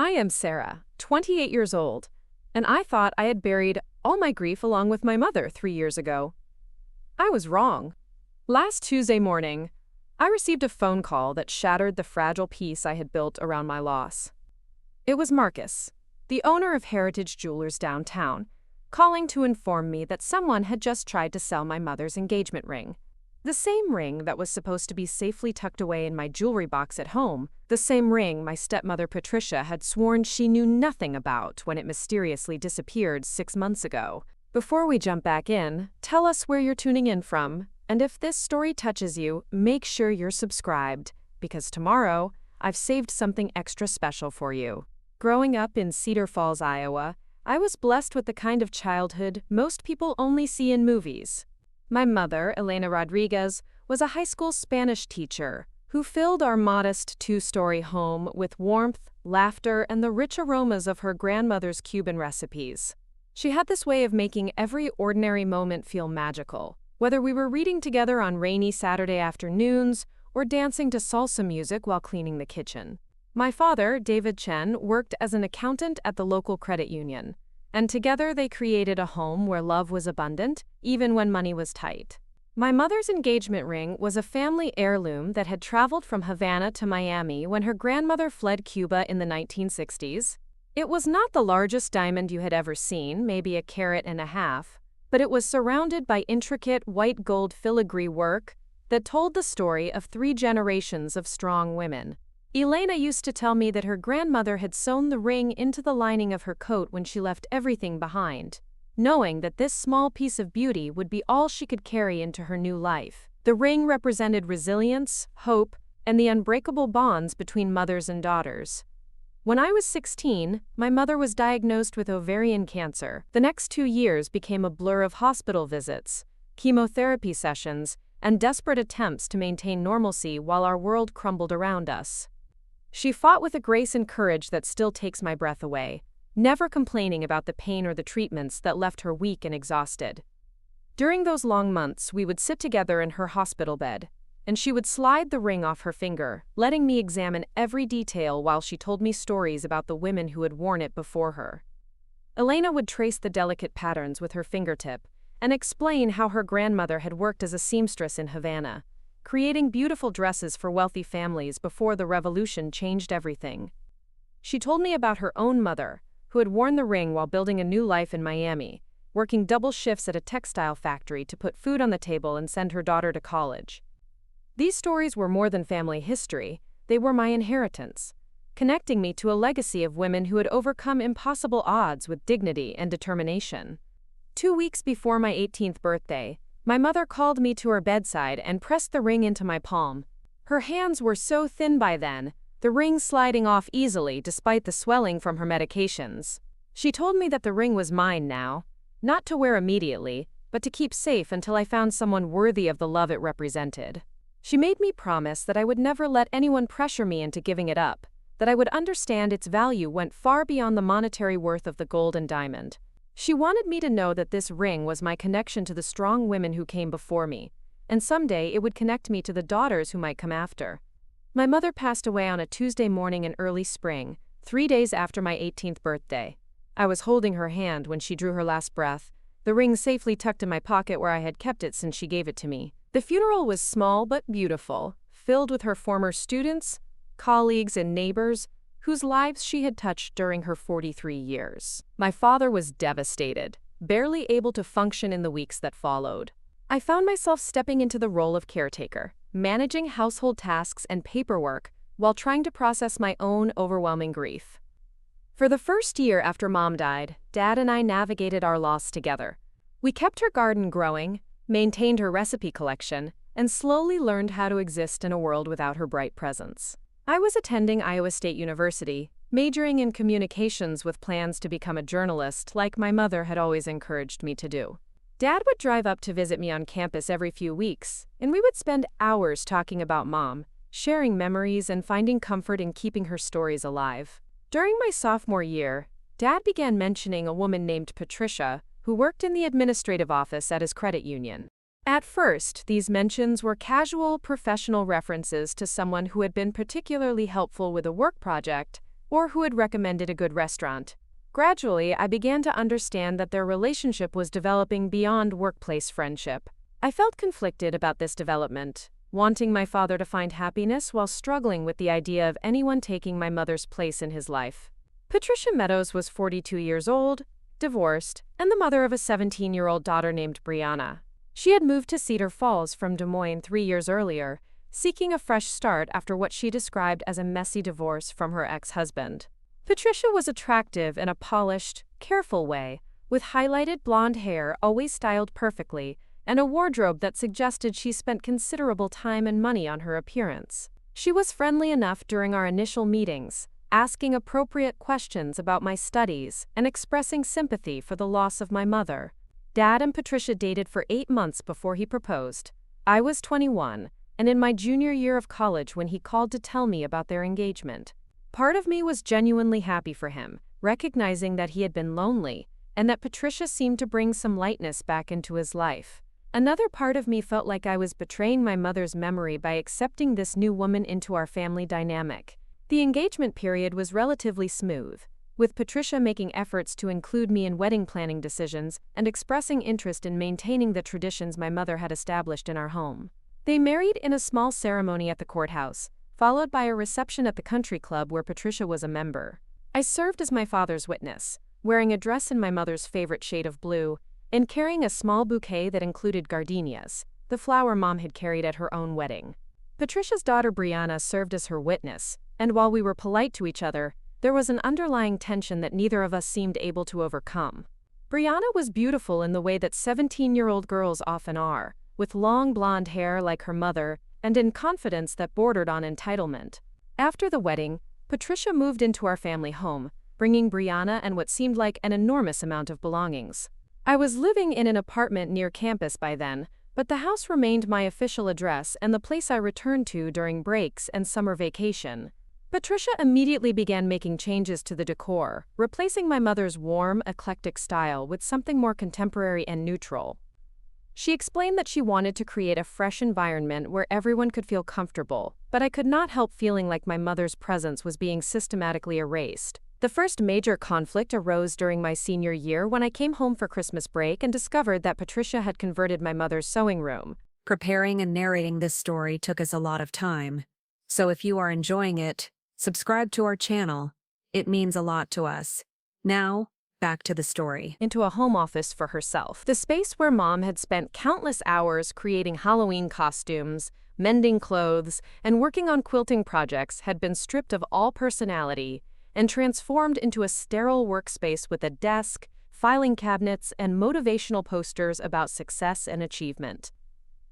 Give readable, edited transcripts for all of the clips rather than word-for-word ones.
I am Sarah, 28 years old, and I thought I had buried all my grief along with my mother 3 years ago. I was wrong. Last Tuesday morning, I received a phone call that shattered the fragile peace I had built around my loss. It was Marcus, the owner of Heritage Jewelers downtown, calling to inform me that someone had just tried to sell my mother's engagement ring. The same ring that was supposed to be safely tucked away in my jewelry box at home, the same ring my stepmother Patricia had sworn she knew nothing about when it mysteriously disappeared 6 months ago. Before we jump back in, tell us where you're tuning in from, and if this story touches you, make sure you're subscribed, because tomorrow, I've saved something extra special for you. Growing up in Cedar Falls, Iowa, I was blessed with the kind of childhood most people only see in movies. My mother, Elena Rodriguez, was a high school Spanish teacher who filled our modest 2-story home with warmth, laughter, and the rich aromas of her grandmother's Cuban recipes. She had this way of making every ordinary moment feel magical, whether we were reading together on rainy Saturday afternoons or dancing to salsa music while cleaning the kitchen. My father, David Chen, worked as an accountant at the local credit union, and together they created a home where love was abundant, even when money was tight. My mother's engagement ring was a family heirloom that had traveled from Havana to Miami when her grandmother fled Cuba in the 1960s. It was not the largest diamond you had ever seen, maybe a carat and a half, but it was surrounded by intricate white gold filigree work that told the story of 3 generations of strong women. Elena used to tell me that her grandmother had sewn the ring into the lining of her coat when she left everything behind, knowing that this small piece of beauty would be all she could carry into her new life. The ring represented resilience, hope, and the unbreakable bonds between mothers and daughters. When I was 16, my mother was diagnosed with ovarian cancer. The next 2 years became a blur of hospital visits, chemotherapy sessions, and desperate attempts to maintain normalcy while our world crumbled around us. She fought with a grace and courage that still takes my breath away, never complaining about the pain or the treatments that left her weak and exhausted. During those long months, we would sit together in her hospital bed, and she would slide the ring off her finger, letting me examine every detail while she told me stories about the women who had worn it before her. Elena would trace the delicate patterns with her fingertip and explain how her grandmother had worked as a seamstress in Havana, creating beautiful dresses for wealthy families before the revolution changed everything. She told me about her own mother, who had worn the ring while building a new life in Miami, working double shifts at a textile factory to put food on the table and send her daughter to college. These stories were more than family history, they were my inheritance, connecting me to a legacy of women who had overcome impossible odds with dignity and determination. 2 weeks before my 18th birthday, my mother called me to her bedside and pressed the ring into my palm. Her hands were so thin by then, the ring sliding off easily despite the swelling from her medications. She told me that the ring was mine now, not to wear immediately, but to keep safe until I found someone worthy of the love it represented. She made me promise that I would never let anyone pressure me into giving it up, that I would understand its value went far beyond the monetary worth of the gold and diamond. She wanted me to know that this ring was my connection to the strong women who came before me, and someday it would connect me to the daughters who might come after. My mother passed away on a Tuesday morning in early spring, 3 days after my 18th birthday. I was holding her hand when she drew her last breath, the ring safely tucked in my pocket where I had kept it since she gave it to me. The funeral was small but beautiful, filled with her former students, colleagues, and neighbors, whose lives she had touched during her 43 years. My father was devastated, barely able to function in the weeks that followed. I found myself stepping into the role of caretaker, managing household tasks and paperwork while trying to process my own overwhelming grief. For the first year after Mom died, Dad and I navigated our loss together. We kept her garden growing, maintained her recipe collection, and slowly learned how to exist in a world without her bright presence. I was attending Iowa State University, majoring in communications with plans to become a journalist like my mother had always encouraged me to do. Dad would drive up to visit me on campus every few weeks, and we would spend hours talking about Mom, sharing memories and finding comfort in keeping her stories alive. During my sophomore year, Dad began mentioning a woman named Patricia who worked in the administrative office at his credit union. At first, these mentions were casual, professional references to someone who had been particularly helpful with a work project or who had recommended a good restaurant. Gradually, I began to understand that their relationship was developing beyond workplace friendship. I felt conflicted about this development, wanting my father to find happiness while struggling with the idea of anyone taking my mother's place in his life. Patricia Meadows was 42 years old, divorced, and the mother of a 17-year-old daughter named Brianna. She had moved to Cedar Falls from Des Moines 3 years earlier, seeking a fresh start after what she described as a messy divorce from her ex-husband. Patricia was attractive in a polished, careful way, with highlighted blonde hair always styled perfectly, and a wardrobe that suggested she spent considerable time and money on her appearance. She was friendly enough during our initial meetings, asking appropriate questions about my studies and expressing sympathy for the loss of my mother. Dad and Patricia dated for 8 months before he proposed. I was 21, and in my junior year of college when he called to tell me about their engagement. Part of me was genuinely happy for him, recognizing that he had been lonely, and that Patricia seemed to bring some lightness back into his life. Another part of me felt like I was betraying my mother's memory by accepting this new woman into our family dynamic. The engagement period was relatively smooth, with Patricia making efforts to include me in wedding planning decisions and expressing interest in maintaining the traditions my mother had established in our home. They married in a small ceremony at the courthouse, followed by a reception at the country club where Patricia was a member. I served as my father's witness, wearing a dress in my mother's favorite shade of blue, and carrying a small bouquet that included gardenias, the flower Mom had carried at her own wedding. Patricia's daughter Brianna served as her witness, and while we were polite to each other, there was an underlying tension that neither of us seemed able to overcome. Brianna was beautiful in the way that 17-year-old girls often are, with long blonde hair like her mother, and in confidence that bordered on entitlement. After the wedding, Patricia moved into our family home, bringing Brianna and what seemed like an enormous amount of belongings. I was living in an apartment near campus by then, but the house remained my official address and the place I returned to during breaks and summer vacation. Patricia immediately began making changes to the decor, replacing my mother's warm, eclectic style with something more contemporary and neutral. She explained that she wanted to create a fresh environment where everyone could feel comfortable, but I could not help feeling like my mother's presence was being systematically erased. The first major conflict arose during my senior year when I came home for Christmas break and discovered that Patricia had converted my mother's sewing room. Preparing and narrating this story took us a lot of time. So if you are enjoying it, subscribe to our channel. It means a lot to us. Now, back to the story. Into a home office for herself. The space where Mom had spent countless hours creating Halloween costumes, mending clothes, and working on quilting projects had been stripped of all personality and transformed into a sterile workspace with a desk, filing cabinets, and motivational posters about success and achievement.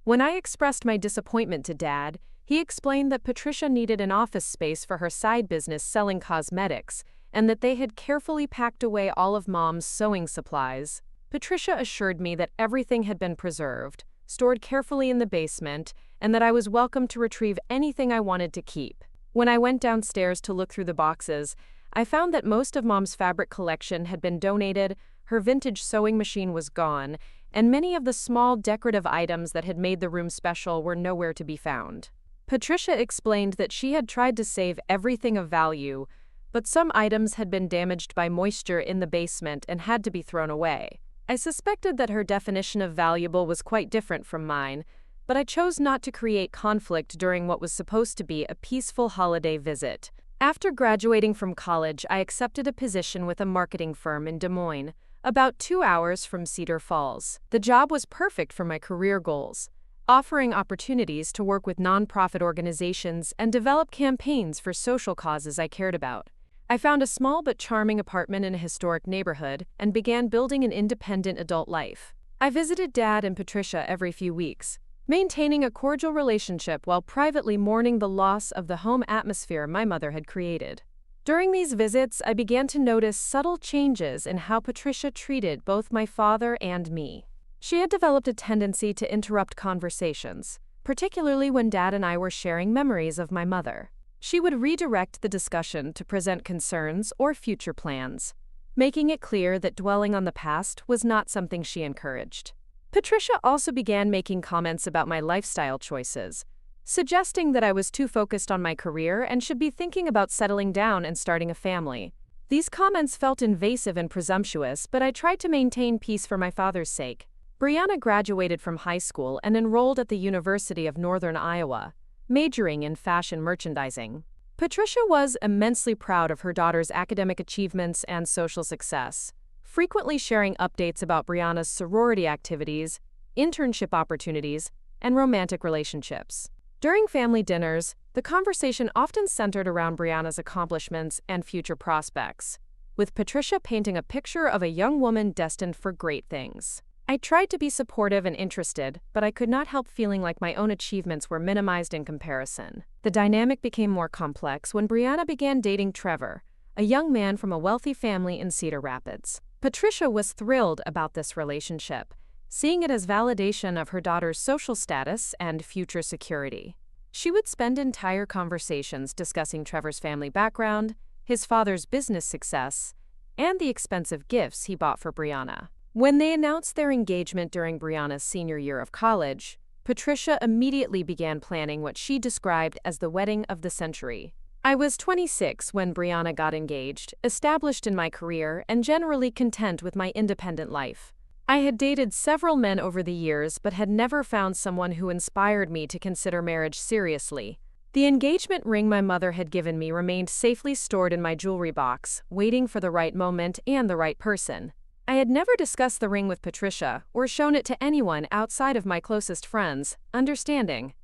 When I expressed my disappointment to Dad, he explained that Patricia needed an office space for her side business selling cosmetics, and that they had carefully packed away all of Mom's sewing supplies. Patricia assured me that everything had been preserved, stored carefully in the basement, and that I was welcome to retrieve anything I wanted to keep. When I went downstairs to look through the boxes, I found that most of Mom's fabric collection had been donated, her vintage sewing machine was gone, and many of the small decorative items that had made the room special were nowhere to be found. Patricia explained that she had tried to save everything of value, but some items had been damaged by moisture in the basement and had to be thrown away. I suspected that her definition of valuable was quite different from mine, but I chose not to create conflict during what was supposed to be a peaceful holiday visit. After graduating from college, I accepted a position with a marketing firm in Des Moines, about 2 hours from Cedar Falls. The job was perfect for my career goals, offering opportunities to work with nonprofit organizations and develop campaigns for social causes I cared about. I found a small but charming apartment in a historic neighborhood and began building an independent adult life. I visited Dad and Patricia every few weeks, maintaining a cordial relationship while privately mourning the loss of the home atmosphere my mother had created. During these visits, I began to notice subtle changes in how Patricia treated both my father and me. She had developed a tendency to interrupt conversations, particularly when Dad and I were sharing memories of my mother. She would redirect the discussion to present concerns or future plans, making it clear that dwelling on the past was not something she encouraged. Patricia also began making comments about my lifestyle choices, suggesting that I was too focused on my career and should be thinking about settling down and starting a family. These comments felt invasive and presumptuous, but I tried to maintain peace for my father's sake. Brianna graduated from high school and enrolled at the University of Northern Iowa, majoring in fashion merchandising. Patricia was immensely proud of her daughter's academic achievements and social success, frequently sharing updates about Brianna's sorority activities, internship opportunities, and romantic relationships. During family dinners, the conversation often centered around Brianna's accomplishments and future prospects, with Patricia painting a picture of a young woman destined for great things. I tried to be supportive and interested, but I could not help feeling like my own achievements were minimized in comparison. The dynamic became more complex when Brianna began dating Trevor, a young man from a wealthy family in Cedar Rapids. Patricia was thrilled about this relationship, seeing it as validation of her daughter's social status and future security. She would spend entire conversations discussing Trevor's family background, his father's business success, and the expensive gifts he bought for Brianna. When they announced their engagement during Brianna's senior year of college, Patricia immediately began planning what she described as the wedding of the century. I was 26 when Brianna got engaged, established in my career, and generally content with my independent life. I had dated several men over the years but had never found someone who inspired me to consider marriage seriously. The engagement ring my mother had given me remained safely stored in my jewelry box, waiting for the right moment and the right person. I had never discussed the ring with Patricia or shown it to anyone outside of my closest friends, understanding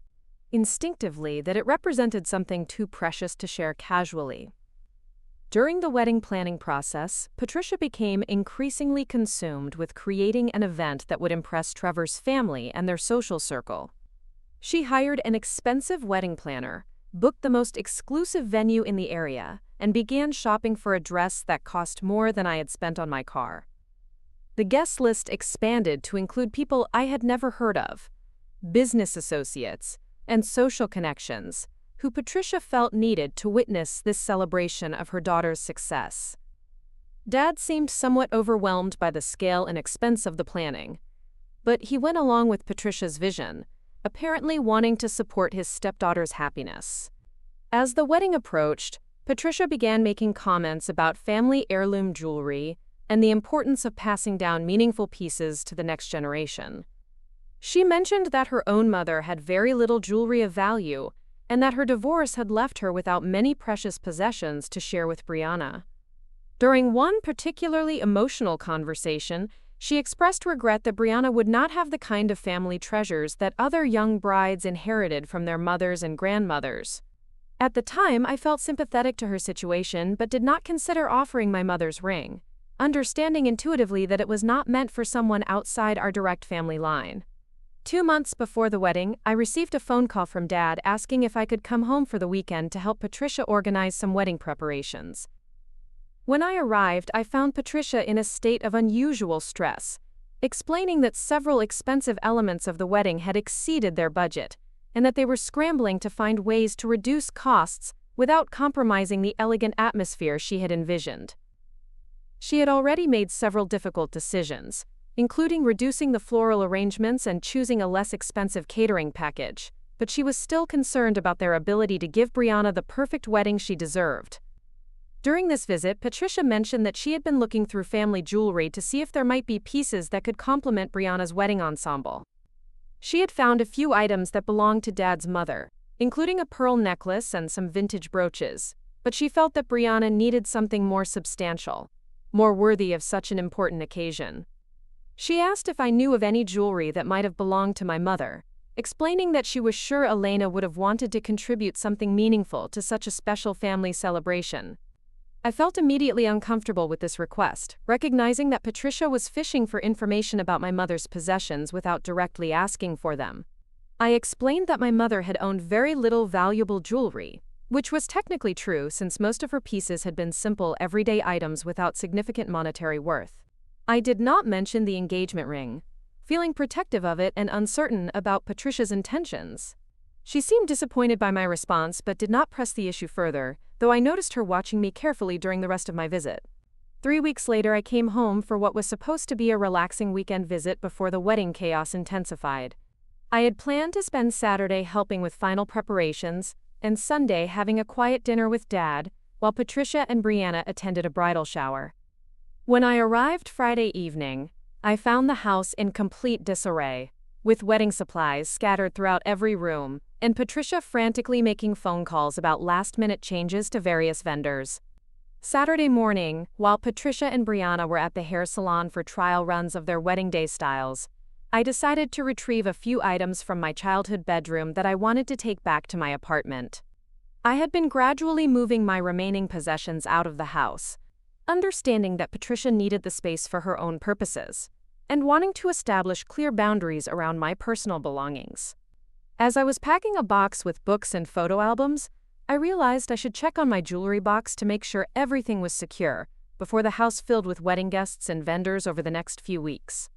instinctively that it represented something too precious to share casually. During the wedding planning process, Patricia became increasingly consumed with creating an event that would impress Trevor's family and their social circle. She hired an expensive wedding planner, booked the most exclusive venue in the area, and began shopping for a dress that cost more than I had spent on my car. The guest list expanded to include people I had never heard of, business associates, and social connections, who Patricia felt needed to witness this celebration of her daughter's success. Dad seemed somewhat overwhelmed by the scale and expense of the planning, but he went along with Patricia's vision, apparently wanting to support his stepdaughter's happiness. As the wedding approached, Patricia began making comments about family heirloom jewelry and the importance of passing down meaningful pieces to the next generation. She mentioned that her own mother had very little jewelry of value and that her divorce had left her without many precious possessions to share with Brianna. During one particularly emotional conversation, she expressed regret that Brianna would not have the kind of family treasures that other young brides inherited from their mothers and grandmothers. At the time, I felt sympathetic to her situation but did not consider offering my mother's ring, understanding intuitively that it was not meant for someone outside our direct family line. 2 months before the wedding, I received a phone call from Dad asking if I could come home for the weekend to help Patricia organize some wedding preparations. When I arrived, I found Patricia in a state of unusual stress, explaining that several expensive elements of the wedding had exceeded their budget, and that they were scrambling to find ways to reduce costs without compromising the elegant atmosphere she had envisioned. She had already made several difficult decisions, including reducing the floral arrangements and choosing a less expensive catering package, but she was still concerned about their ability to give Brianna the perfect wedding she deserved. During this visit, Patricia mentioned that she had been looking through family jewelry to see if there might be pieces that could complement Brianna's wedding ensemble. She had found a few items that belonged to Dad's mother, including a pearl necklace and some vintage brooches, but she felt that Brianna needed something more substantial, more worthy of such an important occasion. She asked if I knew of any jewelry that might have belonged to my mother, explaining that she was sure Elena would have wanted to contribute something meaningful to such a special family celebration. I felt immediately uncomfortable with this request, recognizing that Patricia was fishing for information about my mother's possessions without directly asking for them. I explained that my mother had owned very little valuable jewelry, which was technically true since most of her pieces had been simple everyday items without significant monetary worth. I did not mention the engagement ring, feeling protective of it and uncertain about Patricia's intentions. She seemed disappointed by my response but did not press the issue further, though I noticed her watching me carefully during the rest of my visit. 3 weeks later, I came home for what was supposed to be a relaxing weekend visit before the wedding chaos intensified. I had planned to spend Saturday helping with final preparations and Sunday having a quiet dinner with Dad, while Patricia and Brianna attended a bridal shower. When I arrived Friday evening, I found the house in complete disarray, with wedding supplies scattered throughout every room, and Patricia frantically making phone calls about last-minute changes to various vendors. Saturday morning, while Patricia and Brianna were at the hair salon for trial runs of their wedding day styles, I decided to retrieve a few items from my childhood bedroom that I wanted to take back to my apartment. I had been gradually moving my remaining possessions out of the house, understanding that Patricia needed the space for her own purposes, and wanting to establish clear boundaries around my personal belongings. As I was packing a box with books and photo albums, I realized I should check on my jewelry box to make sure everything was secure before the house filled with wedding guests and vendors over the next few weeks.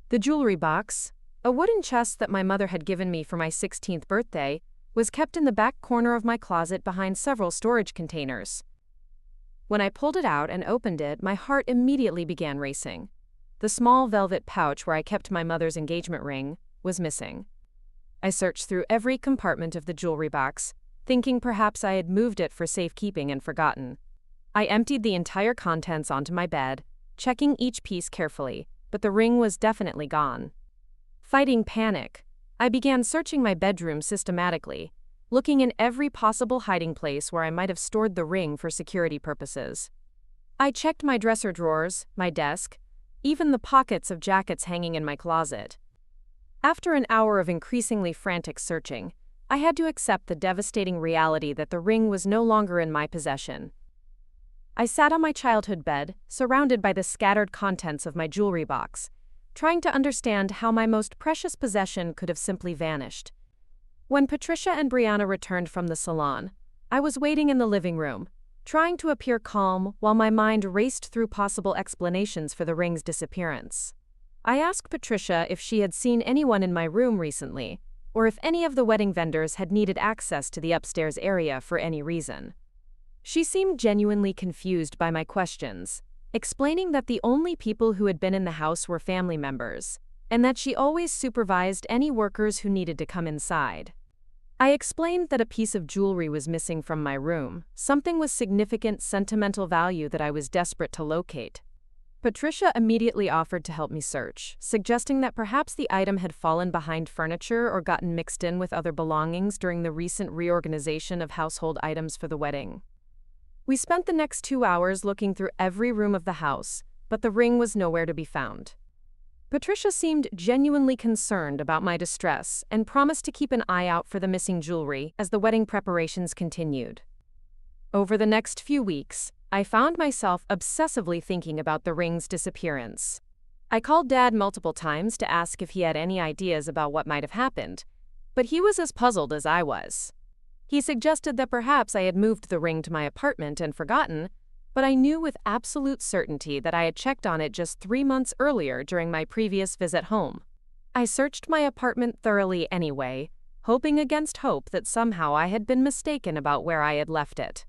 The jewelry box, a wooden chest that my mother had given me for my 16th birthday, was kept in the back corner of my closet behind several storage containers. When I pulled it out and opened it, my heart immediately began racing. The small velvet pouch where I kept my mother's engagement ring was missing. I searched through every compartment of the jewelry box, thinking perhaps I had moved it for safekeeping and forgotten. I emptied the entire contents onto my bed, checking each piece carefully, but the ring was definitely gone. Fighting panic, I began searching my bedroom systematically, looking in every possible hiding place where I might have stored the ring for security purposes. I checked my dresser drawers, my desk, even the pockets of jackets hanging in my closet. After an hour of increasingly frantic searching, I had to accept the devastating reality that the ring was no longer in my possession. I sat on my childhood bed, surrounded by the scattered contents of my jewelry box, trying to understand how my most precious possession could have simply vanished. When Patricia and Brianna returned from the salon, I was waiting in the living room, trying to appear calm while my mind raced through possible explanations for the ring's disappearance. I asked Patricia if she had seen anyone in my room recently, or if any of the wedding vendors had needed access to the upstairs area for any reason. She seemed genuinely confused by my questions, explaining that the only people who had been in the house were family members, and that she always supervised any workers who needed to come inside. I explained that a piece of jewelry was missing from my room, something with significant sentimental value that I was desperate to locate. Patricia immediately offered to help me search, suggesting that perhaps the item had fallen behind furniture or gotten mixed in with other belongings during the recent reorganization of household items for the wedding. We spent the next 2 hours looking through every room of the house, but the ring was nowhere to be found. Patricia seemed genuinely concerned about my distress and promised to keep an eye out for the missing jewelry as the wedding preparations continued. Over the next few weeks, I found myself obsessively thinking about the ring's disappearance. I called Dad multiple times to ask if he had any ideas about what might have happened, but he was as puzzled as I was. He suggested that perhaps I had moved the ring to my apartment and forgotten, but I knew with absolute certainty that I had checked on it just 3 months earlier during my previous visit home. I searched my apartment thoroughly anyway, hoping against hope that somehow I had been mistaken about where I had left it.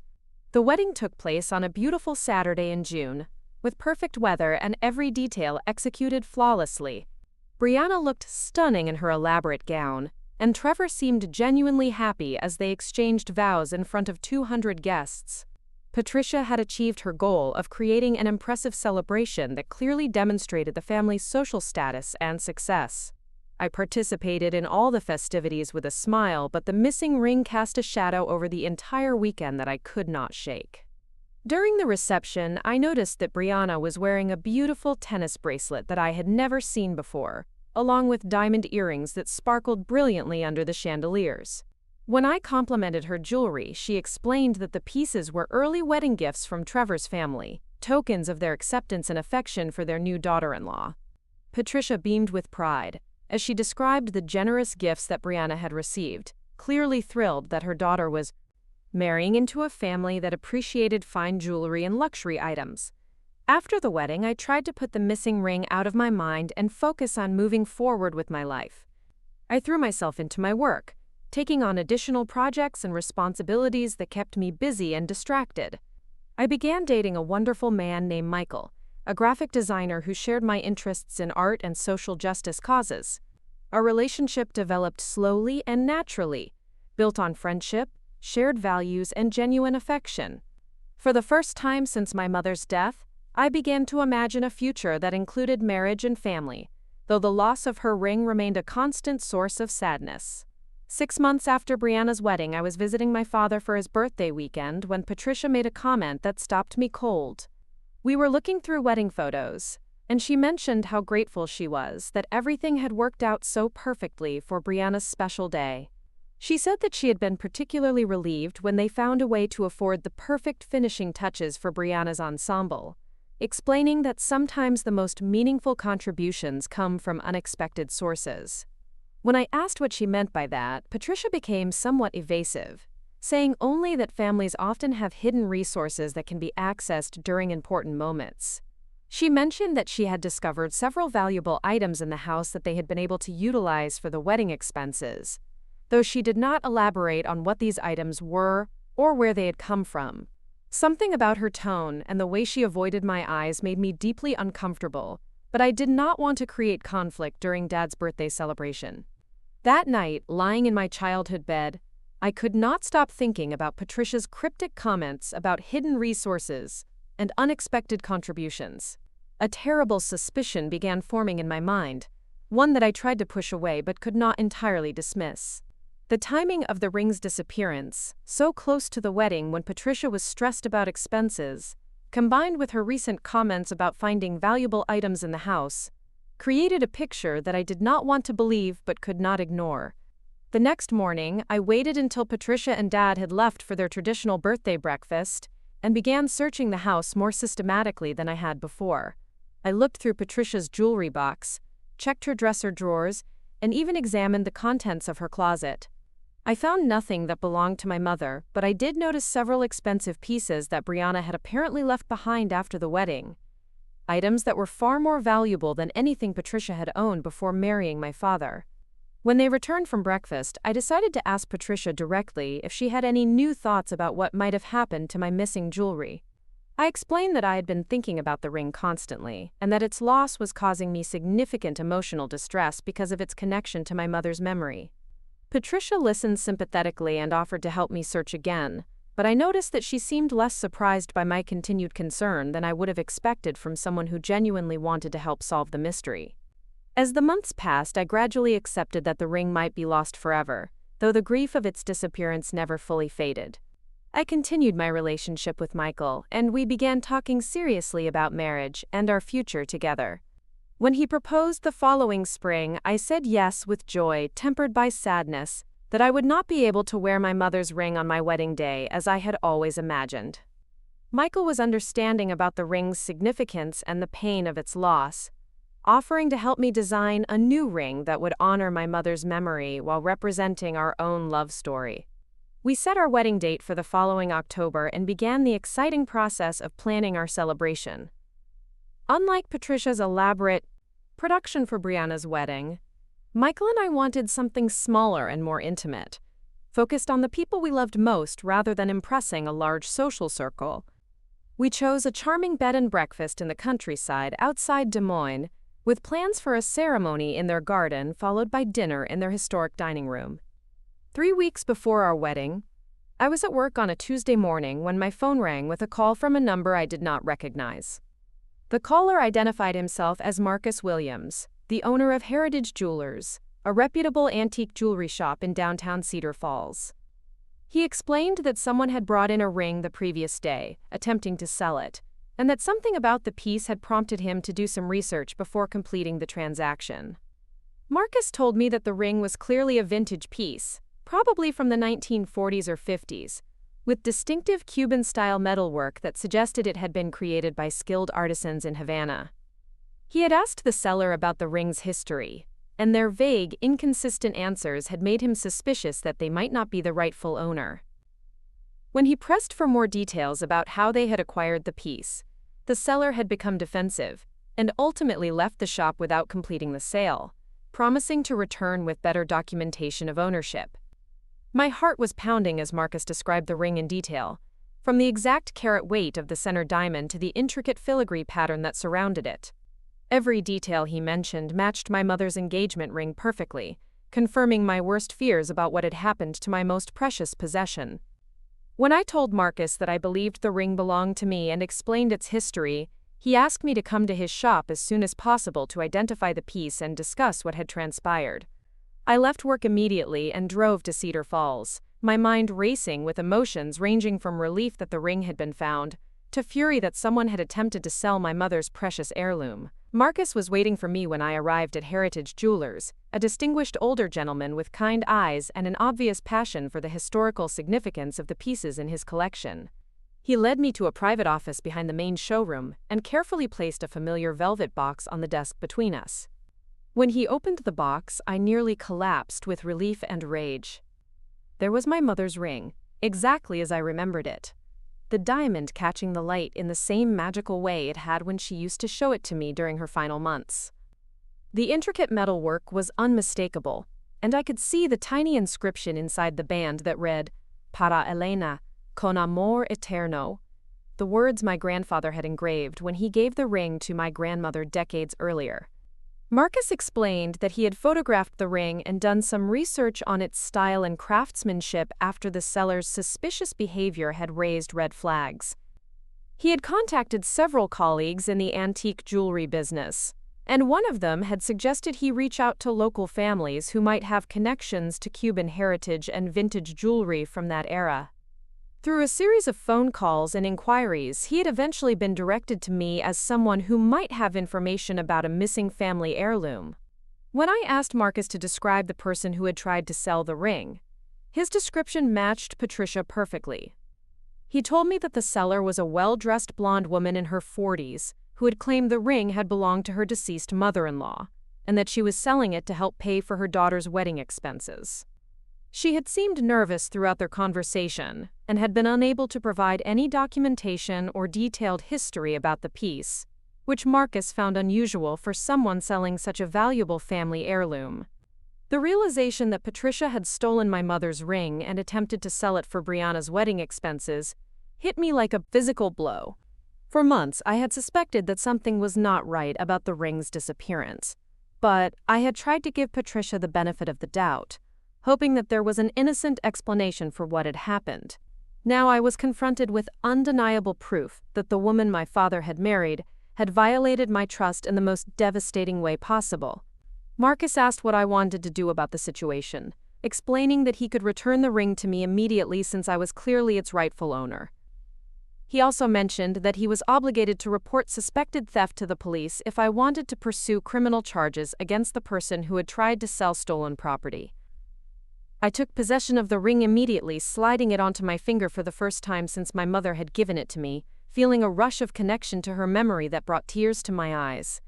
The wedding took place on a beautiful Saturday in June, with perfect weather and every detail executed flawlessly. Brianna looked stunning in her elaborate gown, and Trevor seemed genuinely happy as they exchanged vows in front of 200 guests. Patricia had achieved her goal of creating an impressive celebration that clearly demonstrated the family's social status and success. I participated in all the festivities with a smile, but the missing ring cast a shadow over the entire weekend that I could not shake. During the reception, I noticed that Brianna was wearing a beautiful tennis bracelet that I had never seen before, along with diamond earrings that sparkled brilliantly under the chandeliers. When I complimented her jewelry, she explained that the pieces were early wedding gifts from Trevor's family, tokens of their acceptance and affection for their new daughter-in-law. Patricia beamed with pride as she described the generous gifts that Brianna had received, clearly thrilled that her daughter was marrying into a family that appreciated fine jewelry and luxury items. After the wedding, I tried to put the missing ring out of my mind and focus on moving forward with my life. I threw myself into my work, taking on additional projects and responsibilities that kept me busy and distracted. I began dating a wonderful man named Michael, a graphic designer who shared my interests in art and social justice causes. Our relationship developed slowly and naturally, built on friendship, shared values, and genuine affection. For the first time since my mother's death, I began to imagine a future that included marriage and family, though the loss of her ring remained a constant source of sadness. 6 months after Brianna's wedding, I was visiting my father for his birthday weekend when Patricia made a comment that stopped me cold. We were looking through wedding photos, and she mentioned how grateful she was that everything had worked out so perfectly for Brianna's special day. She said that she had been particularly relieved when they found a way to afford the perfect finishing touches for Brianna's ensemble, explaining that sometimes the most meaningful contributions come from unexpected sources. When I asked what she meant by that, Patricia became somewhat evasive, saying only that families often have hidden resources that can be accessed during important moments. She mentioned that she had discovered several valuable items in the house that they had been able to utilize for the wedding expenses, though she did not elaborate on what these items were or where they had come from. Something about her tone and the way she avoided my eyes made me deeply uncomfortable, but I did not want to create conflict during Dad's birthday celebration. That night, lying in my childhood bed, I could not stop thinking about Patricia's cryptic comments about hidden resources and unexpected contributions. A terrible suspicion began forming in my mind, one that I tried to push away but could not entirely dismiss. The timing of the ring's disappearance, so close to the wedding when Patricia was stressed about expenses, combined with her recent comments about finding valuable items in the house, created a picture that I did not want to believe but could not ignore. The next morning, I waited until Patricia and Dad had left for their traditional birthday breakfast and began searching the house more systematically than I had before. I looked through Patricia's jewelry box, checked her dresser drawers, and even examined the contents of her closet. I found nothing that belonged to my mother, but I did notice several expensive pieces that Brianna had apparently left behind after the wedding. Items that were far more valuable than anything Patricia had owned before marrying my father. When they returned from breakfast, I decided to ask Patricia directly if she had any new thoughts about what might have happened to my missing jewelry. I explained that I had been thinking about the ring constantly, and that its loss was causing me significant emotional distress because of its connection to my mother's memory. Patricia listened sympathetically and offered to help me search again, but I noticed that she seemed less surprised by my continued concern than I would have expected from someone who genuinely wanted to help solve the mystery. As the months passed, I gradually accepted that the ring might be lost forever, though the grief of its disappearance never fully faded. I continued my relationship with Michael, and we began talking seriously about marriage and our future together. When he proposed the following spring, I said yes with joy, tempered by sadness, that I would not be able to wear my mother's ring on my wedding day as I had always imagined. Michael was understanding about the ring's significance and the pain of its loss, offering to help me design a new ring that would honor my mother's memory while representing our own love story. We set our wedding date for the following October and began the exciting process of planning our celebration. Unlike Patricia's elaborate production for Brianna's wedding, Michael and I wanted something smaller and more intimate, focused on the people we loved most rather than impressing a large social circle. We chose a charming bed and breakfast in the countryside outside Des Moines, with plans for a ceremony in their garden followed by dinner in their historic dining room. 3 weeks before our wedding, I was at work on a Tuesday morning when my phone rang with a call from a number I did not recognize. The caller identified himself as Marcus Williams, the owner of Heritage Jewelers, a reputable antique jewelry shop in downtown Cedar Falls. He explained that someone had brought in a ring the previous day, attempting to sell it, and that something about the piece had prompted him to do some research before completing the transaction. Marcus told me that the ring was clearly a vintage piece, probably from the 1940s or 50s, with distinctive Cuban-style metalwork that suggested it had been created by skilled artisans in Havana. He had asked the seller about the ring's history, and their vague, inconsistent answers had made him suspicious that they might not be the rightful owner. When he pressed for more details about how they had acquired the piece, the seller had become defensive and ultimately left the shop without completing the sale, promising to return with better documentation of ownership. My heart was pounding as Marcus described the ring in detail, from the exact carat weight of the center diamond to the intricate filigree pattern that surrounded it. Every detail he mentioned matched my mother's engagement ring perfectly, confirming my worst fears about what had happened to my most precious possession. When I told Marcus that I believed the ring belonged to me and explained its history, he asked me to come to his shop as soon as possible to identify the piece and discuss what had transpired. I left work immediately and drove to Cedar Falls, my mind racing with emotions ranging from relief that the ring had been found, to fury that someone had attempted to sell my mother's precious heirloom. Marcus was waiting for me when I arrived at Heritage Jewelers, a distinguished older gentleman with kind eyes and an obvious passion for the historical significance of the pieces in his collection. He led me to a private office behind the main showroom and carefully placed a familiar velvet box on the desk between us. When he opened the box, I nearly collapsed with relief and rage. There was my mother's ring, exactly as I remembered it. The diamond catching the light in the same magical way it had when she used to show it to me during her final months. The intricate metalwork was unmistakable, and I could see the tiny inscription inside the band that read, "Para Elena, con amor eterno," the words my grandfather had engraved when he gave the ring to my grandmother decades earlier. Marcus explained that he had photographed the ring and done some research on its style and craftsmanship after the seller's suspicious behavior had raised red flags. He had contacted several colleagues in the antique jewelry business, and one of them had suggested he reach out to local families who might have connections to Cuban heritage and vintage jewelry from that era. Through a series of phone calls and inquiries, he had eventually been directed to me as someone who might have information about a missing family heirloom. When I asked Marcus to describe the person who had tried to sell the ring, his description matched Patricia perfectly. He told me that the seller was a well-dressed blonde woman in her 40s who had claimed the ring had belonged to her deceased mother-in-law, and that she was selling it to help pay for her daughter's wedding expenses. She had seemed nervous throughout their conversation and had been unable to provide any documentation or detailed history about the piece, which Marcus found unusual for someone selling such a valuable family heirloom. The realization that Patricia had stolen my mother's ring and attempted to sell it for Brianna's wedding expenses hit me like a physical blow. For months, I had suspected that something was not right about the ring's disappearance, but I had tried to give Patricia the benefit of the doubt, hoping that there was an innocent explanation for what had happened. Now I was confronted with undeniable proof that the woman my father had married had violated my trust in the most devastating way possible. Marcus asked what I wanted to do about the situation, explaining that he could return the ring to me immediately since I was clearly its rightful owner. He also mentioned that he was obligated to report suspected theft to the police if I wanted to pursue criminal charges against the person who had tried to sell stolen property. I took possession of the ring immediately, sliding it onto my finger for the first time since my mother had given it to me, feeling a rush of connection to her memory that brought tears to my eyes.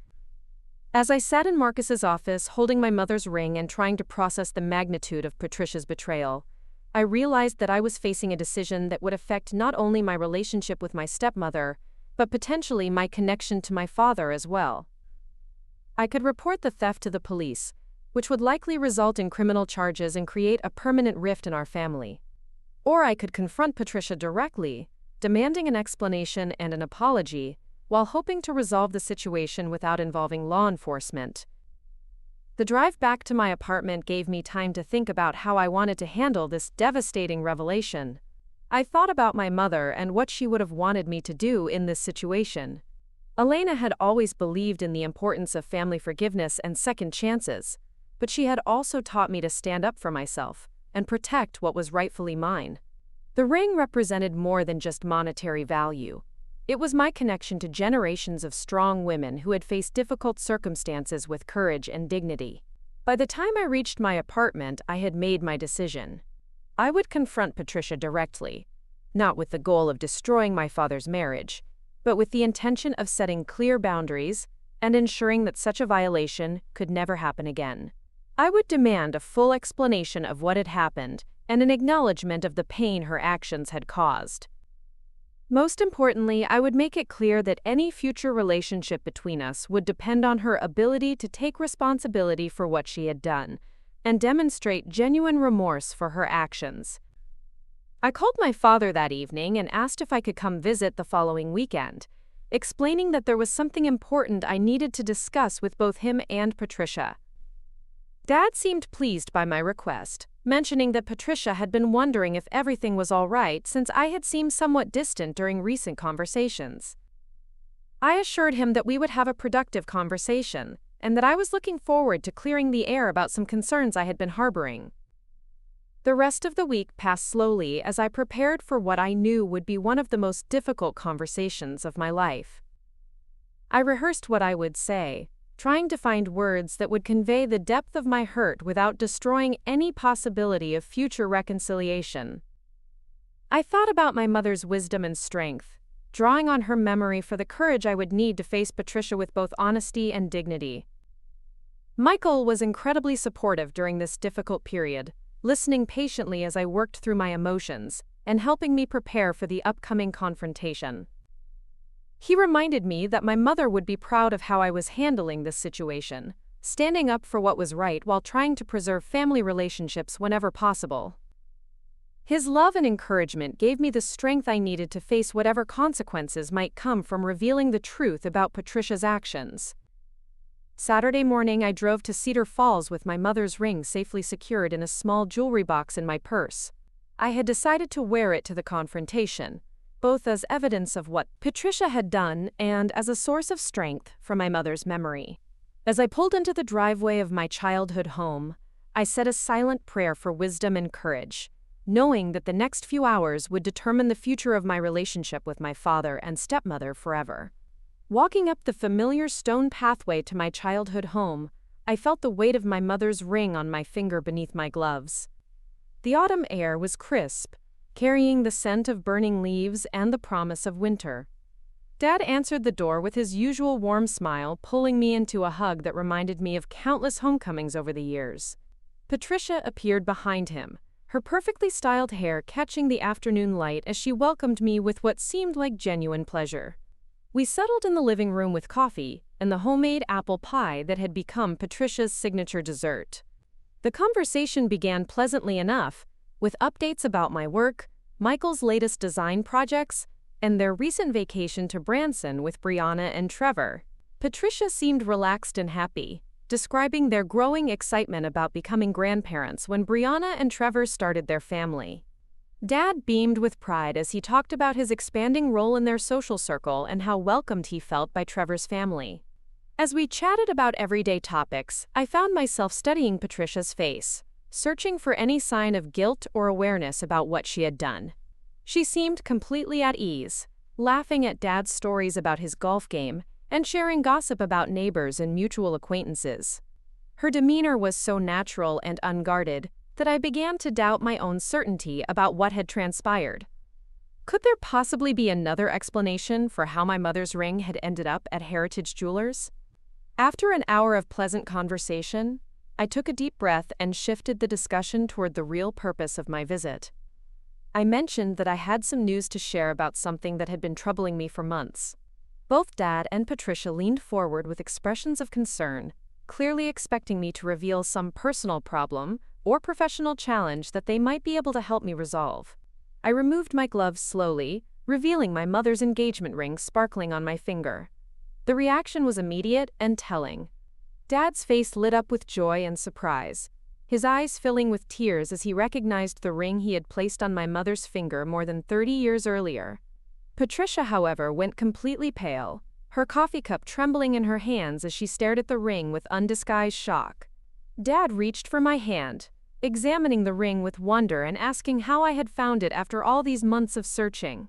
As I sat in Marcus's office, holding my mother's ring and trying to process the magnitude of Patricia's betrayal, I realized that I was facing a decision that would affect not only my relationship with my stepmother, but potentially my connection to my father as well. I could report the theft to the police, which would likely result in criminal charges and create a permanent rift in our family. Or I could confront Patricia directly, demanding an explanation and an apology, while hoping to resolve the situation without involving law enforcement. The drive back to my apartment gave me time to think about how I wanted to handle this devastating revelation. I thought about my mother and what she would have wanted me to do in this situation. Elena had always believed in the importance of family forgiveness and second chances, but she had also taught me to stand up for myself and protect what was rightfully mine. The ring represented more than just monetary value. It was my connection to generations of strong women who had faced difficult circumstances with courage and dignity. By the time I reached my apartment, I had made my decision. I would confront Patricia directly, not with the goal of destroying my father's marriage, but with the intention of setting clear boundaries and ensuring that such a violation could never happen again. I would demand a full explanation of what had happened and an acknowledgement of the pain her actions had caused. Most importantly, I would make it clear that any future relationship between us would depend on her ability to take responsibility for what she had done and demonstrate genuine remorse for her actions. I called my father that evening and asked if I could come visit the following weekend, explaining that there was something important I needed to discuss with both him and Patricia. Dad seemed pleased by my request, mentioning that Patricia had been wondering if everything was all right since I had seemed somewhat distant during recent conversations. I assured him that we would have a productive conversation, and that I was looking forward to clearing the air about some concerns I had been harboring. The rest of the week passed slowly as I prepared for what I knew would be one of the most difficult conversations of my life. I rehearsed what I would say, trying to find words that would convey the depth of my hurt without destroying any possibility of future reconciliation. I thought about my mother's wisdom and strength, drawing on her memory for the courage I would need to face Patricia with both honesty and dignity. Michael was incredibly supportive during this difficult period, listening patiently as I worked through my emotions, and helping me prepare for the upcoming confrontation. He reminded me that my mother would be proud of how I was handling this situation, standing up for what was right while trying to preserve family relationships whenever possible. His love and encouragement gave me the strength I needed to face whatever consequences might come from revealing the truth about Patricia's actions. Saturday morning, I drove to Cedar Falls with my mother's ring safely secured in a small jewelry box in my purse. I had decided to wear it to the confrontation, both as evidence of what Patricia had done and as a source of strength for my mother's memory. As I pulled into the driveway of my childhood home, I said a silent prayer for wisdom and courage, knowing that the next few hours would determine the future of my relationship with my father and stepmother forever. Walking up the familiar stone pathway to my childhood home, I felt the weight of my mother's ring on my finger beneath my gloves. The autumn air was crisp, carrying the scent of burning leaves and the promise of winter. Dad answered the door with his usual warm smile, pulling me into a hug that reminded me of countless homecomings over the years. Patricia appeared behind him, her perfectly styled hair catching the afternoon light as she welcomed me with what seemed like genuine pleasure. We settled in the living room with coffee and the homemade apple pie that had become Patricia's signature dessert. The conversation began pleasantly enough, with updates about my work, Michael's latest design projects, and their recent vacation to Branson with Brianna and Trevor. Patricia seemed relaxed and happy, describing their growing excitement about becoming grandparents when Brianna and Trevor started their family. Dad beamed with pride as he talked about his expanding role in their social circle and how welcomed he felt by Trevor's family. As we chatted about everyday topics, I found myself studying Patricia's face, searching for any sign of guilt or awareness about what she had done. She seemed completely at ease, laughing at Dad's stories about his golf game and sharing gossip about neighbors and mutual acquaintances. Her demeanor was so natural and unguarded that I began to doubt my own certainty about what had transpired. Could there possibly be another explanation for how my mother's ring had ended up at Heritage Jewelers? After an hour of pleasant conversation, I took a deep breath and shifted the discussion toward the real purpose of my visit. I mentioned that I had some news to share about something that had been troubling me for months. Both Dad and Patricia leaned forward with expressions of concern, clearly expecting me to reveal some personal problem or professional challenge that they might be able to help me resolve. I removed my gloves slowly, revealing my mother's engagement ring sparkling on my finger. The reaction was immediate and telling. Dad's face lit up with joy and surprise, his eyes filling with tears as he recognized the ring he had placed on my mother's finger more than 30 years earlier. Patricia, however, went completely pale, her coffee cup trembling in her hands as she stared at the ring with undisguised shock. Dad reached for my hand, examining the ring with wonder and asking how I had found it after all these months of searching.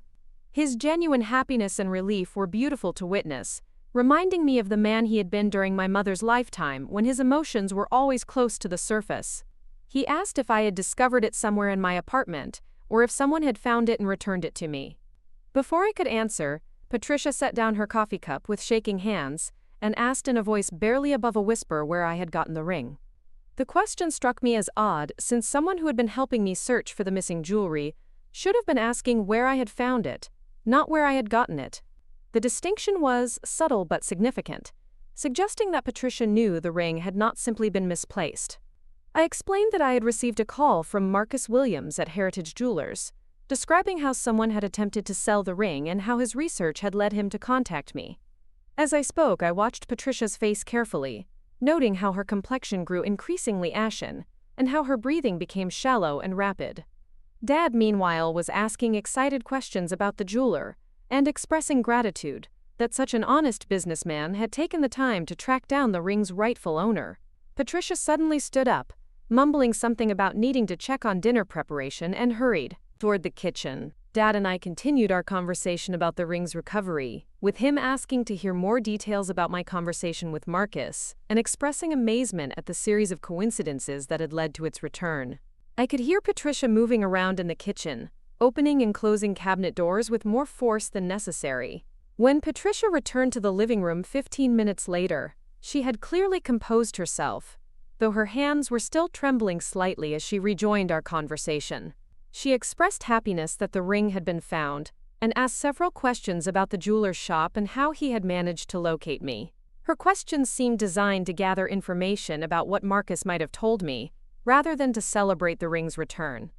His genuine happiness and relief were beautiful to witness, reminding me of the man he had been during my mother's lifetime when his emotions were always close to the surface. He asked if I had discovered it somewhere in my apartment, or if someone had found it and returned it to me. Before I could answer, Patricia set down her coffee cup with shaking hands and asked in a voice barely above a whisper where I had gotten the ring. The question struck me as odd, since someone who had been helping me search for the missing jewelry should have been asking where I had found it, not where I had gotten it. The distinction was subtle but significant, suggesting that Patricia knew the ring had not simply been misplaced. I explained that I had received a call from Marcus Williams at Heritage Jewelers, describing how someone had attempted to sell the ring and how his research had led him to contact me. As I spoke, I watched Patricia's face carefully, noting how her complexion grew increasingly ashen, and how her breathing became shallow and rapid. Dad, meanwhile, was asking excited questions about the jeweler, and expressing gratitude that such an honest businessman had taken the time to track down the ring's rightful owner. Patricia suddenly stood up, mumbling something about needing to check on dinner preparation, and hurried toward the kitchen. Dad and I continued our conversation about the ring's recovery, with him asking to hear more details about my conversation with Marcus, and expressing amazement at the series of coincidences that had led to its return. I could hear Patricia moving around in the kitchen, opening and closing cabinet doors with more force than necessary. When Patricia returned to the living room 15 minutes later, she had clearly composed herself, though her hands were still trembling slightly as she rejoined our conversation. She expressed happiness that the ring had been found, and asked several questions about the jeweler's shop and how he had managed to locate me. Her questions seemed designed to gather information about what Marcus might have told me, rather than to celebrate the ring's return.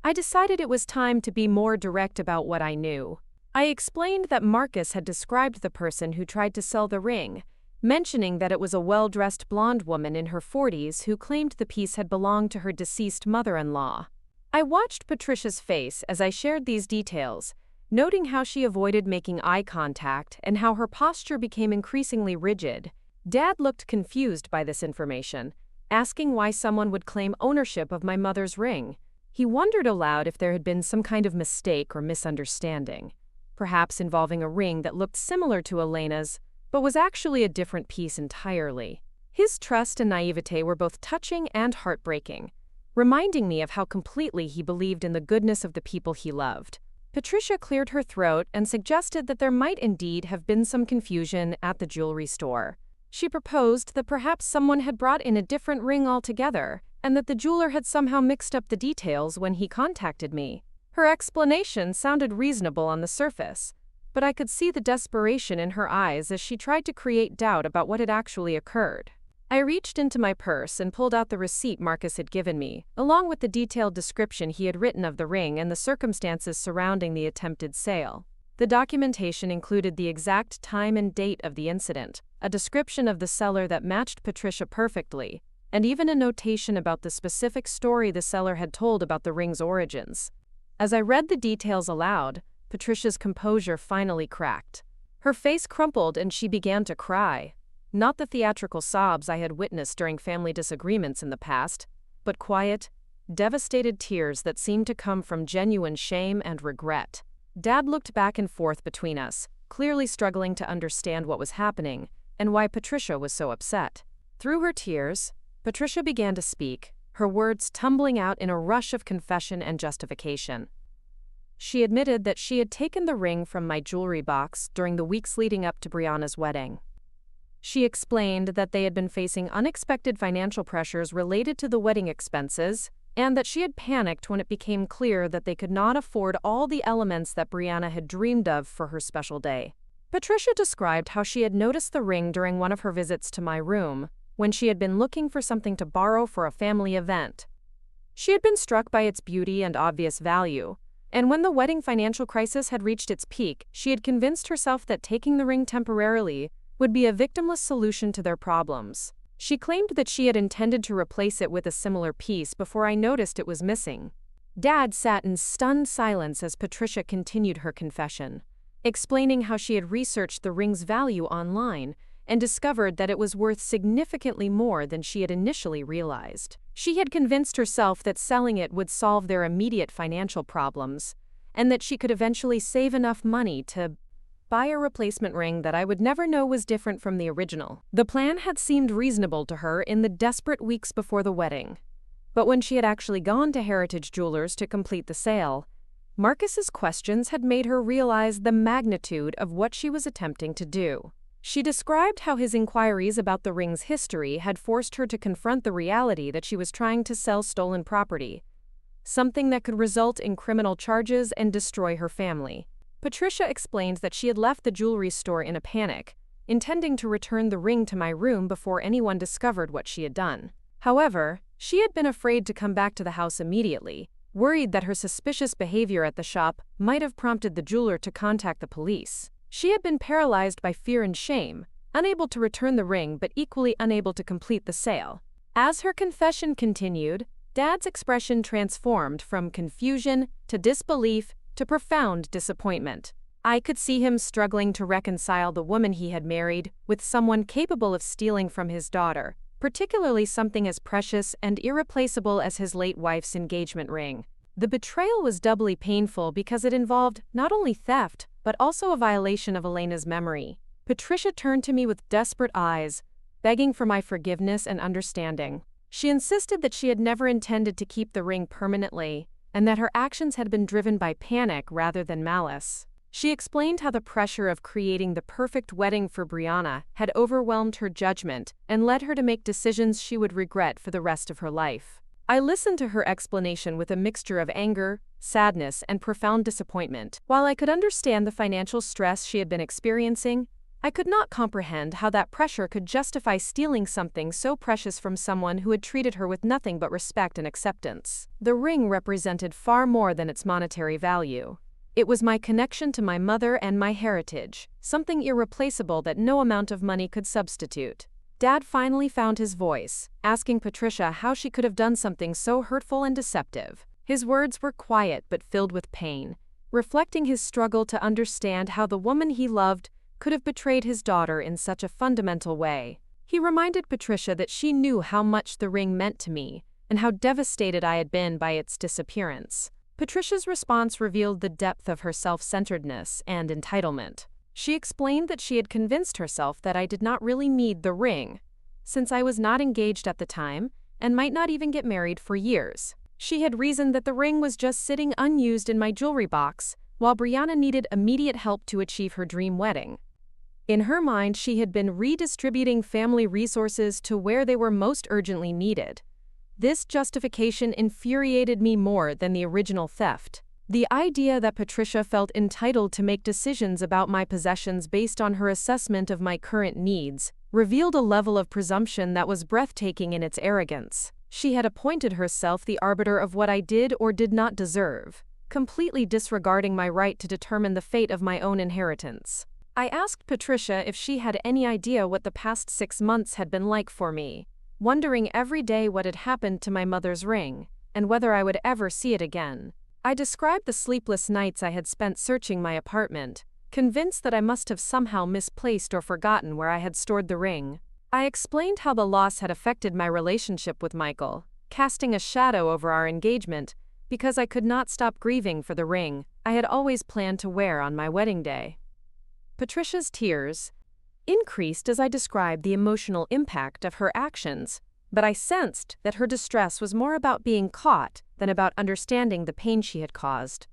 I decided it was time to be more direct about what I knew. I explained that Marcus had described the person who tried to sell the ring, mentioning that it was a well-dressed blonde woman in her 40s who claimed the piece had belonged to her deceased mother-in-law. I watched Patricia's face as I shared these details, noting how she avoided making eye contact and how her posture became increasingly rigid. Dad looked confused by this information, asking why someone would claim ownership of my mother's ring. He wondered aloud if there had been some kind of mistake or misunderstanding, perhaps involving a ring that looked similar to Elena's, but was actually a different piece entirely. His trust and naivete were both touching and heartbreaking, reminding me of how completely he believed in the goodness of the people he loved. Patricia cleared her throat and suggested that there might indeed have been some confusion at the jewelry store. She proposed that perhaps someone had brought in a different ring altogether, and that the jeweler had somehow mixed up the details when he contacted me. Her explanation sounded reasonable on the surface, but I could see the desperation in her eyes as she tried to create doubt about what had actually occurred. I reached into my purse and pulled out the receipt Marcus had given me, along with the detailed description he had written of the ring and the circumstances surrounding the attempted sale. The documentation included the exact time and date of the incident, a description of the seller that matched Patricia perfectly, and even a notation about the specific story the seller had told about the ring's origins. As I read the details aloud, Patricia's composure finally cracked. Her face crumpled and she began to cry. Not the theatrical sobs I had witnessed during family disagreements in the past, but quiet, devastated tears that seemed to come from genuine shame and regret. Dad looked back and forth between us, clearly struggling to understand what was happening and why Patricia was so upset. Through her tears, Patricia began to speak, her words tumbling out in a rush of confession and justification. She admitted that she had taken the ring from my jewelry box during the weeks leading up to Brianna's wedding. She explained that they had been facing unexpected financial pressures related to the wedding expenses, and that she had panicked when it became clear that they could not afford all the elements that Brianna had dreamed of for her special day. Patricia described how she had noticed the ring during one of her visits to my room, when she had been looking for something to borrow for a family event. She had been struck by its beauty and obvious value, and when the wedding financial crisis had reached its peak, she had convinced herself that taking the ring temporarily would be a victimless solution to their problems. She claimed that she had intended to replace it with a similar piece before I noticed it was missing. Dad sat in stunned silence as Patricia continued her confession, explaining how she had researched the ring's value online and discovered that it was worth significantly more than she had initially realized. She had convinced herself that selling it would solve their immediate financial problems, and that she could eventually save enough money to buy a replacement ring that I would never know was different from the original. The plan had seemed reasonable to her in the desperate weeks before the wedding, but when she had actually gone to Heritage Jewelers to complete the sale, Marcus's questions had made her realize the magnitude of what she was attempting to do. She described how his inquiries about the ring's history had forced her to confront the reality that she was trying to sell stolen property, something that could result in criminal charges and destroy her family. Patricia explained that she had left the jewelry store in a panic, intending to return the ring to my room before anyone discovered what she had done. However, she had been afraid to come back to the house immediately, worried that her suspicious behavior at the shop might have prompted the jeweler to contact the police. She had been paralyzed by fear and shame, unable to return the ring but equally unable to complete the sale. As her confession continued, Dad's expression transformed from confusion to disbelief to profound disappointment. I could see him struggling to reconcile the woman he had married with someone capable of stealing from his daughter, particularly something as precious and irreplaceable as his late wife's engagement ring. The betrayal was doubly painful because it involved not only theft, but also a violation of Elena's memory. Patricia turned to me with desperate eyes, begging for my forgiveness and understanding. She insisted that she had never intended to keep the ring permanently, and that her actions had been driven by panic rather than malice. She explained how the pressure of creating the perfect wedding for Brianna had overwhelmed her judgment and led her to make decisions she would regret for the rest of her life. I listened to her explanation with a mixture of anger, sadness, and profound disappointment. While I could understand the financial stress she had been experiencing, I could not comprehend how that pressure could justify stealing something so precious from someone who had treated her with nothing but respect and acceptance. The ring represented far more than its monetary value. It was my connection to my mother and my heritage, something irreplaceable that no amount of money could substitute. Dad finally found his voice, asking Patricia how she could have done something so hurtful and deceptive. His words were quiet but filled with pain, reflecting his struggle to understand how the woman he loved could have betrayed his daughter in such a fundamental way. He reminded Patricia that she knew how much the ring meant to me, and how devastated I had been by its disappearance. Patricia's response revealed the depth of her self-centeredness and entitlement. She explained that she had convinced herself that I did not really need the ring, since I was not engaged at the time and might not even get married for years. She had reasoned that the ring was just sitting unused in my jewelry box, while Brianna needed immediate help to achieve her dream wedding. In her mind, she had been redistributing family resources to where they were most urgently needed. This justification infuriated me more than the original theft. The idea that Patricia felt entitled to make decisions about my possessions based on her assessment of my current needs revealed a level of presumption that was breathtaking in its arrogance. She had appointed herself the arbiter of what I did or did not deserve, completely disregarding my right to determine the fate of my own inheritance. I asked Patricia if she had any idea what the past 6 months had been like for me, wondering every day what had happened to my mother's ring, and whether I would ever see it again. I described the sleepless nights I had spent searching my apartment, convinced that I must have somehow misplaced or forgotten where I had stored the ring. I explained how the loss had affected my relationship with Michael, casting a shadow over our engagement, because I could not stop grieving for the ring I had always planned to wear on my wedding day. Patricia's tears increased as I described the emotional impact of her actions, but I sensed that her distress was more about being caught than about understanding the pain she had caused.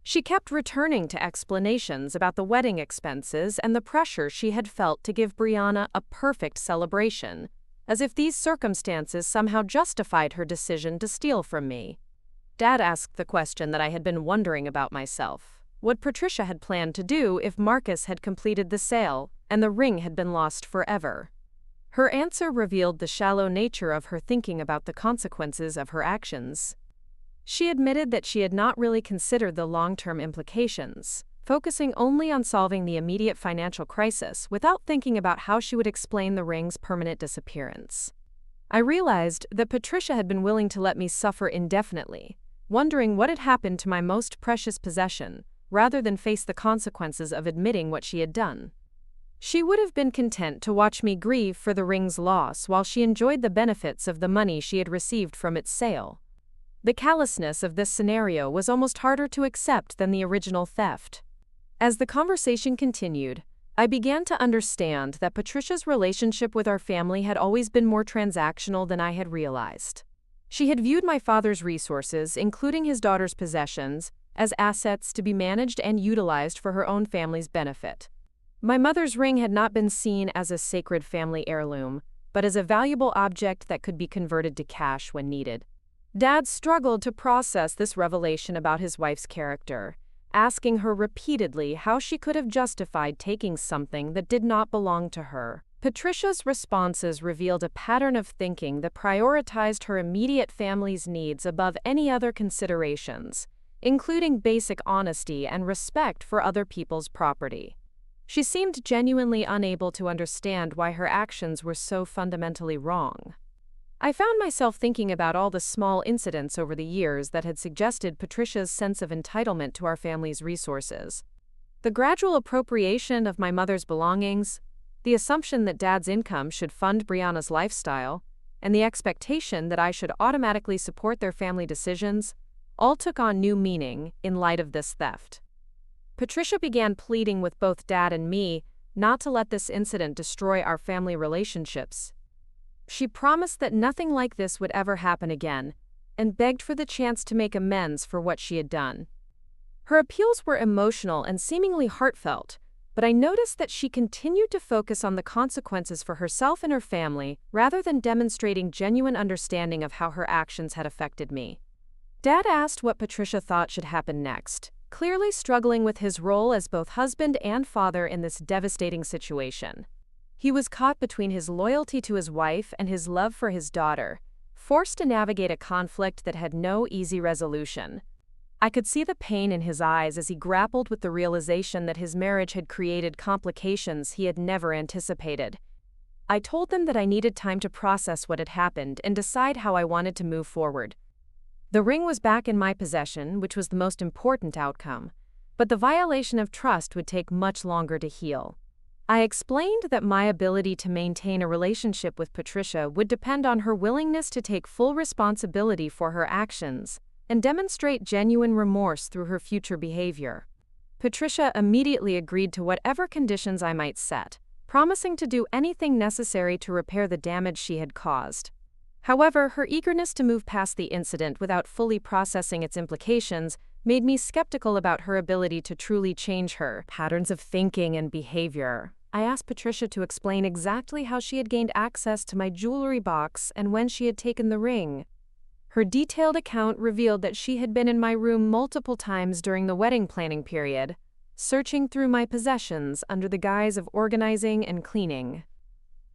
She kept returning to explanations about the wedding expenses and the pressure she had felt to give Brianna a perfect celebration, as if these circumstances somehow justified her decision to steal from me. Dad asked the question that I had been wondering about myself: what Patricia had planned to do if Marcus had completed the sale and the ring had been lost forever. Her answer revealed the shallow nature of her thinking about the consequences of her actions. She admitted that she had not really considered the long-term implications, focusing only on solving the immediate financial crisis without thinking about how she would explain the ring's permanent disappearance. I realized that Patricia had been willing to let me suffer indefinitely, wondering what had happened to my most precious possession, rather than face the consequences of admitting what she had done. She would have been content to watch me grieve for the ring's loss while she enjoyed the benefits of the money she had received from its sale. The callousness of this scenario was almost harder to accept than the original theft. As the conversation continued, I began to understand that Patricia's relationship with our family had always been more transactional than I had realized. She had viewed my father's resources, including his daughter's possessions, as assets to be managed and utilized for her own family's benefit. My mother's ring had not been seen as a sacred family heirloom, but as a valuable object that could be converted to cash when needed. Dad struggled to process this revelation about his wife's character, asking her repeatedly how she could have justified taking something that did not belong to her. Patricia's responses revealed a pattern of thinking that prioritized her immediate family's needs above any other considerations, including basic honesty and respect for other people's property. She seemed genuinely unable to understand why her actions were so fundamentally wrong. I found myself thinking about all the small incidents over the years that had suggested Patricia's sense of entitlement to our family's resources. The gradual appropriation of my mother's belongings, the assumption that Dad's income should fund Brianna's lifestyle, and the expectation that I should automatically support their family decisions, all took on new meaning in light of this theft. Patricia began pleading with both Dad and me not to let this incident destroy our family relationships. She promised that nothing like this would ever happen again, and begged for the chance to make amends for what she had done. Her appeals were emotional and seemingly heartfelt, but I noticed that she continued to focus on the consequences for herself and her family rather than demonstrating genuine understanding of how her actions had affected me. Dad asked what Patricia thought should happen next, clearly struggling with his role as both husband and father in this devastating situation. He was caught between his loyalty to his wife and his love for his daughter, forced to navigate a conflict that had no easy resolution. I could see the pain in his eyes as he grappled with the realization that his marriage had created complications he had never anticipated. I told them that I needed time to process what had happened and decide how I wanted to move forward. The ring was back in my possession, which was the most important outcome, but the violation of trust would take much longer to heal. I explained that my ability to maintain a relationship with Patricia would depend on her willingness to take full responsibility for her actions and demonstrate genuine remorse through her future behavior. Patricia immediately agreed to whatever conditions I might set, promising to do anything necessary to repair the damage she had caused. However, her eagerness to move past the incident without fully processing its implications made me skeptical about her ability to truly change her patterns of thinking and behavior. I asked Patricia to explain exactly how she had gained access to my jewelry box and when she had taken the ring. Her detailed account revealed that she had been in my room multiple times during the wedding planning period, searching through my possessions under the guise of organizing and cleaning.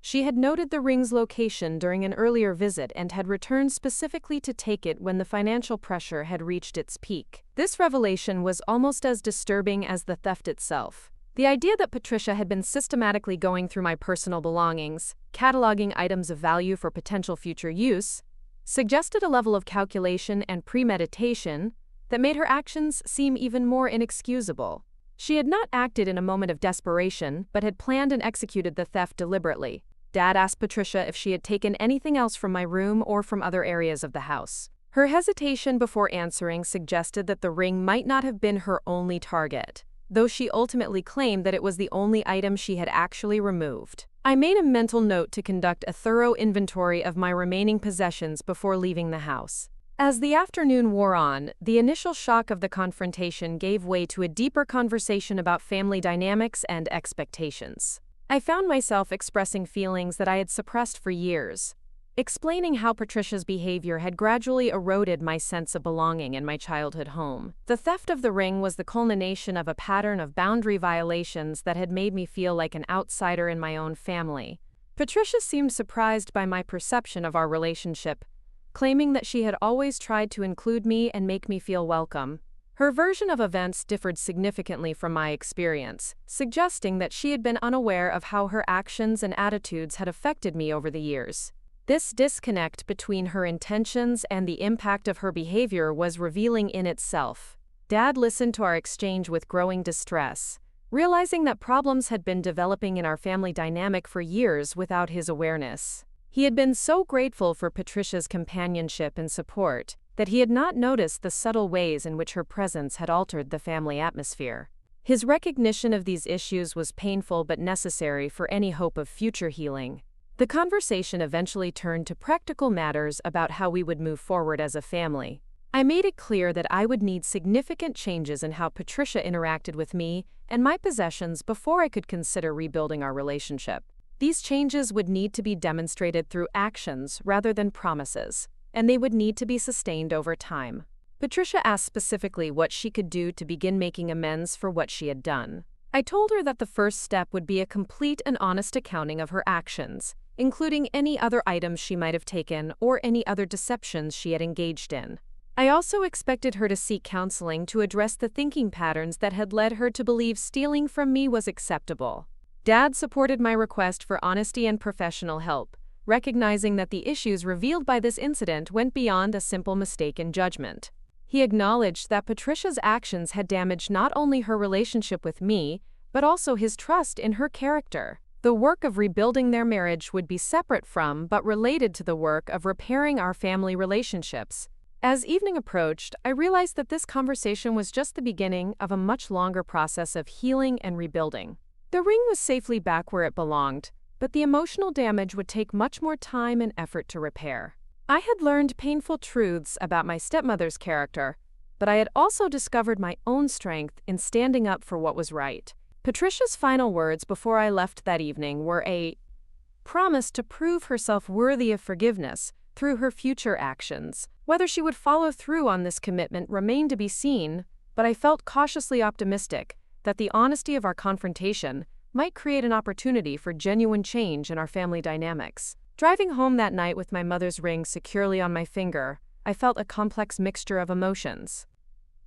She had noted the ring's location during an earlier visit and had returned specifically to take it when the financial pressure had reached its peak. This revelation was almost as disturbing as the theft itself. The idea that Patricia had been systematically going through my personal belongings, cataloging items of value for potential future use, suggested a level of calculation and premeditation that made her actions seem even more inexcusable. She had not acted in a moment of desperation, but had planned and executed the theft deliberately. Dad asked Patricia if she had taken anything else from my room or from other areas of the house. Her hesitation before answering suggested that the ring might not have been her only target, though she ultimately claimed that it was the only item she had actually removed. I made a mental note to conduct a thorough inventory of my remaining possessions before leaving the house. As the afternoon wore on, the initial shock of the confrontation gave way to a deeper conversation about family dynamics and expectations. I found myself expressing feelings that I had suppressed for years, explaining how Patricia's behavior had gradually eroded my sense of belonging in my childhood home. The theft of the ring was the culmination of a pattern of boundary violations that had made me feel like an outsider in my own family. Patricia seemed surprised by my perception of our relationship, claiming that she had always tried to include me and make me feel welcome. Her version of events differed significantly from my experience, suggesting that she had been unaware of how her actions and attitudes had affected me over the years. This disconnect between her intentions and the impact of her behavior was revealing in itself. Dad listened to our exchange with growing distress, realizing that problems had been developing in our family dynamic for years without his awareness. He had been so grateful for Patricia's companionship and support that he had not noticed the subtle ways in which her presence had altered the family atmosphere. His recognition of these issues was painful but necessary for any hope of future healing. The conversation eventually turned to practical matters about how we would move forward as a family. I made it clear that I would need significant changes in how Patricia interacted with me and my possessions before I could consider rebuilding our relationship. These changes would need to be demonstrated through actions rather than promises, and they would need to be sustained over time. Patricia asked specifically what she could do to begin making amends for what she had done. I I told her that the first step would be a complete and honest accounting of her actions, including any other items she might have taken or any other deceptions she had engaged in. I also expected her to seek counseling to address the thinking patterns that had led her to believe stealing from me was acceptable. Dad supported my request for honesty and professional help, recognizing that the issues revealed by this incident went beyond a simple mistake in judgment. He acknowledged that Patricia's actions had damaged not only her relationship with me, but also his trust in her character. The work of rebuilding their marriage would be separate from but related to the work of repairing our family relationships. As evening approached, I realized that this conversation was just the beginning of a much longer process of healing and rebuilding. The ring was safely back where it belonged, but the emotional damage would take much more time and effort to repair. I had learned painful truths about my stepmother's character, but I had also discovered my own strength in standing up for what was right. Patricia's final words before I left that evening were a promise to prove herself worthy of forgiveness through her future actions. Whether she would follow through on this commitment remained to be seen, but I felt cautiously optimistic that the honesty of our confrontation might create an opportunity for genuine change in our family dynamics. Driving home that night with my mother's ring securely on my finger, I felt a complex mixture of emotions.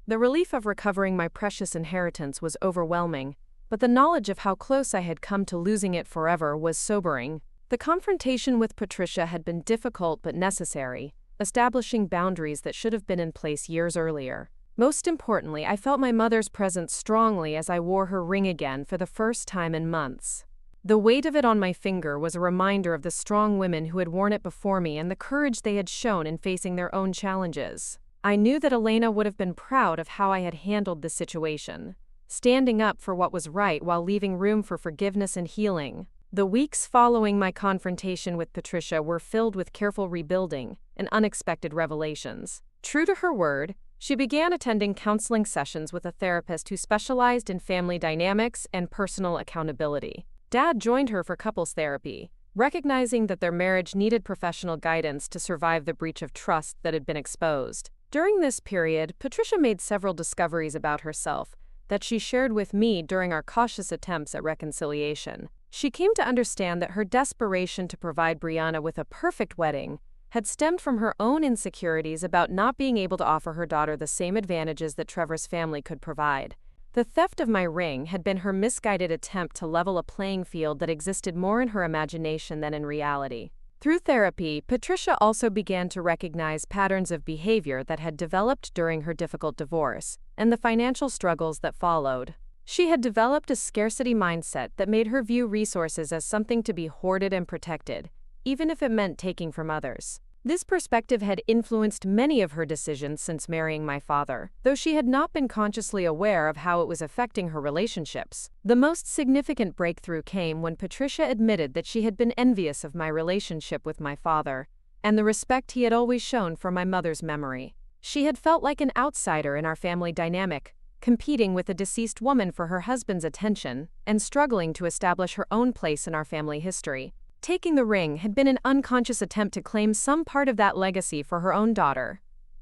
The relief of recovering my precious inheritance was overwhelming, but the knowledge of how close I had come to losing it forever was sobering. The confrontation with Patricia had been difficult but necessary, establishing boundaries that should have been in place years earlier. Most importantly, I felt my mother's presence strongly as I wore her ring again for the first time in months. The weight of it on my finger was a reminder of the strong women who had worn it before me and the courage they had shown in facing their own challenges. I knew that Elena would have been proud of how I had handled the situation, standing up for what was right while leaving room for forgiveness and healing. The weeks following my confrontation with Patricia were filled with careful rebuilding and unexpected revelations. True to her word, she began attending counseling sessions with a therapist who specialized in family dynamics and personal accountability. Dad joined her for couples therapy, recognizing that their marriage needed professional guidance to survive the breach of trust that had been exposed. During this period, Patricia made several discoveries about herself that she shared with me during our cautious attempts at reconciliation. She came to understand that her desperation to provide Brianna with a perfect wedding had stemmed from her own insecurities about not being able to offer her daughter the same advantages that Trevor's family could provide. The theft of my ring had been her misguided attempt to level a playing field that existed more in her imagination than in reality. Through therapy, Patricia also began to recognize patterns of behavior that had developed during her difficult divorce and the financial struggles that followed. She had developed a scarcity mindset that made her view resources as something to be hoarded and protected, even if it meant taking from others. This perspective had influenced many of her decisions since marrying my father, though she had not been consciously aware of how it was affecting her relationships. The most significant breakthrough came when Patricia admitted that she had been envious of my relationship with my father and the respect he had always shown for my mother's memory. She had felt like an outsider in our family dynamic, competing with a deceased woman for her husband's attention and struggling to establish her own place in our family history. Taking the ring had been an unconscious attempt to claim some part of that legacy for her own daughter.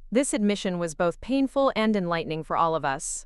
This admission was both painful and enlightening for all of us.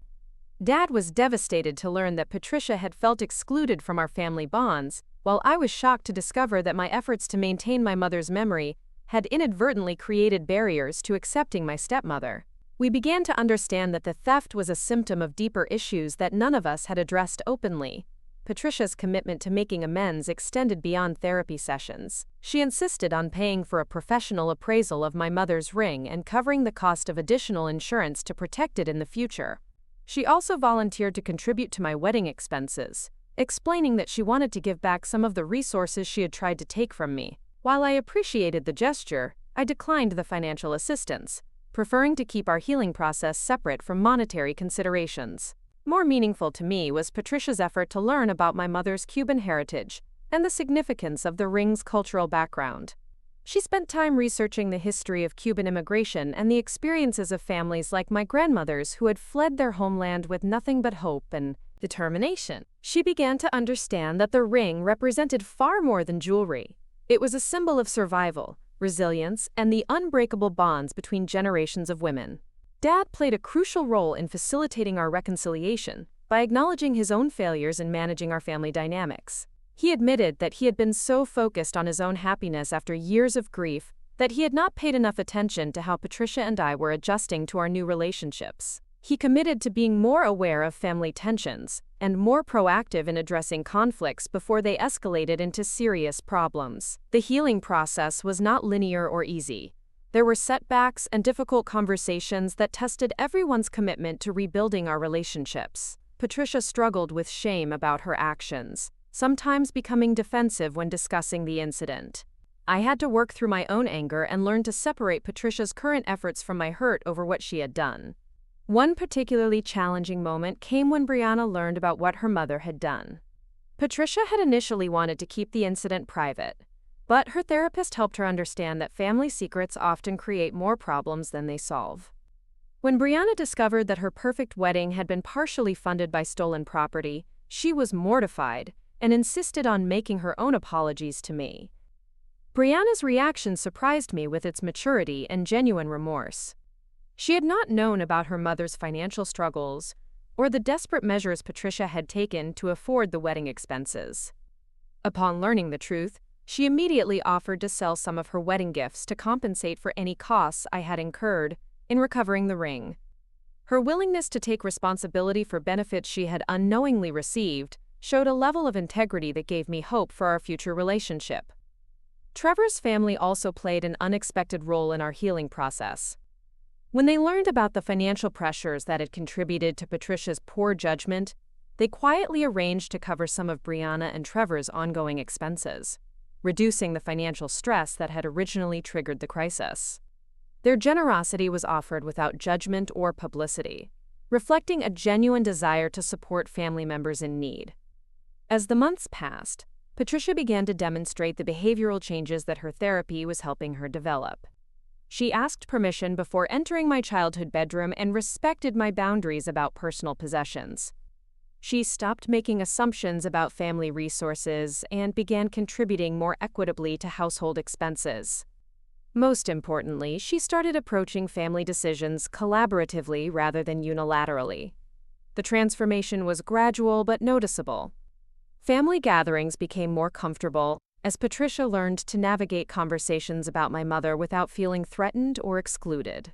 Dad was devastated to learn that Patricia had felt excluded from our family bonds, while I was shocked to discover that my efforts to maintain my mother's memory had inadvertently created barriers to accepting my stepmother. We began to understand that the theft was a symptom of deeper issues that none of us had addressed openly. Patricia's commitment to making amends extended beyond therapy sessions. She insisted on paying for a professional appraisal of my mother's ring and covering the cost of additional insurance to protect it in the future. She also volunteered to contribute to my wedding expenses, explaining that she wanted to give back some of the resources she had tried to take from me. While I appreciated the gesture, I declined the financial assistance, preferring to keep our healing process separate from monetary considerations. More meaningful to me was Patricia's effort to learn about my mother's Cuban heritage and the significance of the ring's cultural background. She spent time researching the history of Cuban immigration and the experiences of families like my grandmother's who had fled their homeland with nothing but hope and determination. She began to understand that the ring represented far more than jewelry. It was a symbol of survival, resilience, and the unbreakable bonds between generations of women. Dad played a crucial role in facilitating our reconciliation, by acknowledging his own failures in managing our family dynamics. He admitted that he had been so focused on his own happiness after years of grief that he had not paid enough attention to how Patricia and I were adjusting to our new relationships. He committed to being more aware of family tensions and more proactive in addressing conflicts before they escalated into serious problems. The healing process was not linear or easy. There were setbacks and difficult conversations that tested everyone's commitment to rebuilding our relationships. Patricia struggled with shame about her actions, sometimes becoming defensive when discussing the incident. I had to work through my own anger and learn to separate Patricia's current efforts from my hurt over what she had done. One particularly challenging moment came when Brianna learned about what her mother had done. Patricia had initially wanted to keep the incident private, but her therapist helped her understand that family secrets often create more problems than they solve. When Brianna discovered that her perfect wedding had been partially funded by stolen property, she was mortified and insisted on making her own apologies to me. Brianna's reaction surprised me with its maturity and genuine remorse. She had not known about her mother's financial struggles or the desperate measures Patricia had taken to afford the wedding expenses. Upon learning the truth, she immediately offered to sell some of her wedding gifts to compensate for any costs I had incurred in recovering the ring. Her willingness to take responsibility for benefits she had unknowingly received showed a level of integrity that gave me hope for our future relationship. Trevor's family also played an unexpected role in our healing process. When they learned about the financial pressures that had contributed to Patricia's poor judgment, they quietly arranged to cover some of Brianna and Trevor's ongoing expenses, reducing the financial stress that had originally triggered the crisis. Their generosity was offered without judgment or publicity, reflecting a genuine desire to support family members in need. As the months passed, Patricia began to demonstrate the behavioral changes that her therapy was helping her develop. She asked permission before entering my childhood bedroom and respected my boundaries about personal possessions. She stopped making assumptions about family resources and began contributing more equitably to household expenses. Most importantly, she started approaching family decisions collaboratively rather than unilaterally. The transformation was gradual but noticeable. Family gatherings became more comfortable as Patricia learned to navigate conversations about my mother without feeling threatened or excluded.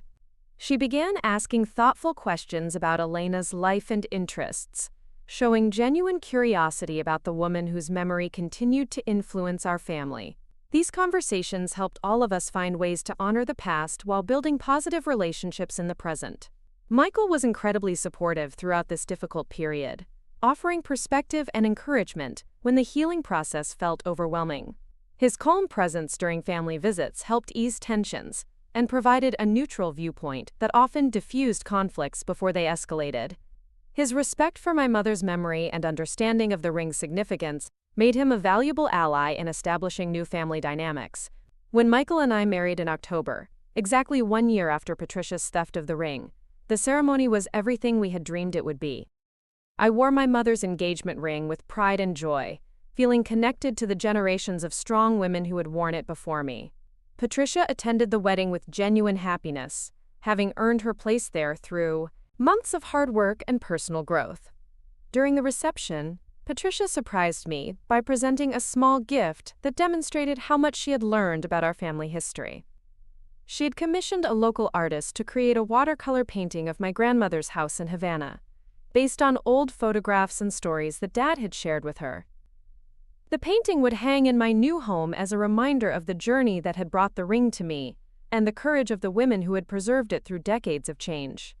She began asking thoughtful questions about Elena's life and interests, showing genuine curiosity about the woman whose memory continued to influence our family. These conversations helped all of us find ways to honor the past while building positive relationships in the present. Michael was incredibly supportive throughout this difficult period, offering perspective and encouragement when the healing process felt overwhelming. His calm presence during family visits helped ease tensions and provided a neutral viewpoint that often diffused conflicts before they escalated. His respect for my mother's memory and understanding of the ring's significance made him a valuable ally in establishing new family dynamics. When Michael and I married in October, exactly 1 year after Patricia's theft of the ring, the ceremony was everything we had dreamed it would be. I wore my mother's engagement ring with pride and joy, feeling connected to the generations of strong women who had worn it before me. Patricia attended the wedding with genuine happiness, having earned her place there through months of hard work and personal growth. During the reception, Patricia surprised me by presenting a small gift that demonstrated how much she had learned about our family history. She had commissioned a local artist to create a watercolor painting of my grandmother's house in Havana, based on old photographs and stories that Dad had shared with her. The painting would hang in my new home as a reminder of the journey that had brought the ring to me, and the courage of the women who had preserved it through decades of change.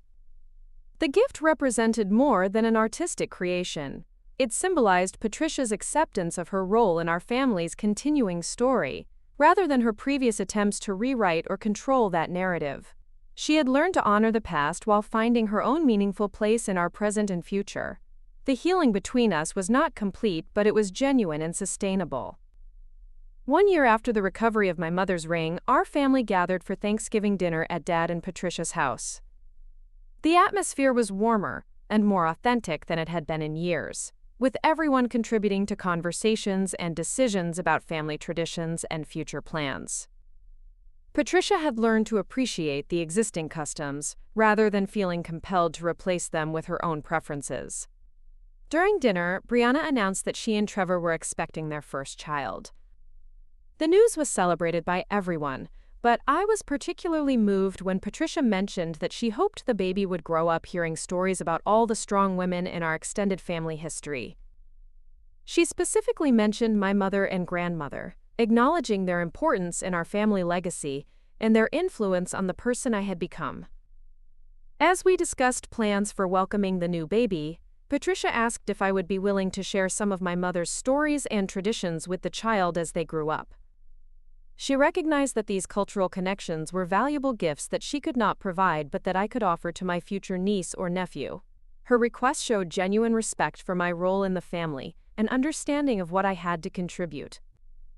The gift represented more than an artistic creation. It symbolized Patricia's acceptance of her role in our family's continuing story, rather than her previous attempts to rewrite or control that narrative. She had learned to honor the past while finding her own meaningful place in our present and future. The healing between us was not complete, but it was genuine and sustainable. 1 year after the recovery of my mother's ring, our family gathered for Thanksgiving dinner at Dad and Patricia's house. The atmosphere was warmer and more authentic than it had been in years, with everyone contributing to conversations and decisions about family traditions and future plans. Patricia had learned to appreciate the existing customs rather than feeling compelled to replace them with her own preferences. During dinner, Brianna announced that she and Trevor were expecting their first child. The news was celebrated by everyone, but I was particularly moved when Patricia mentioned that she hoped the baby would grow up hearing stories about all the strong women in our extended family history. She specifically mentioned my mother and grandmother, acknowledging their importance in our family legacy and their influence on the person I had become. As we discussed plans for welcoming the new baby, Patricia asked if I would be willing to share some of my mother's stories and traditions with the child as they grew up. She recognized that these cultural connections were valuable gifts that she could not provide but that I could offer to my future niece or nephew. Her request showed genuine respect for my role in the family and understanding of what I had to contribute.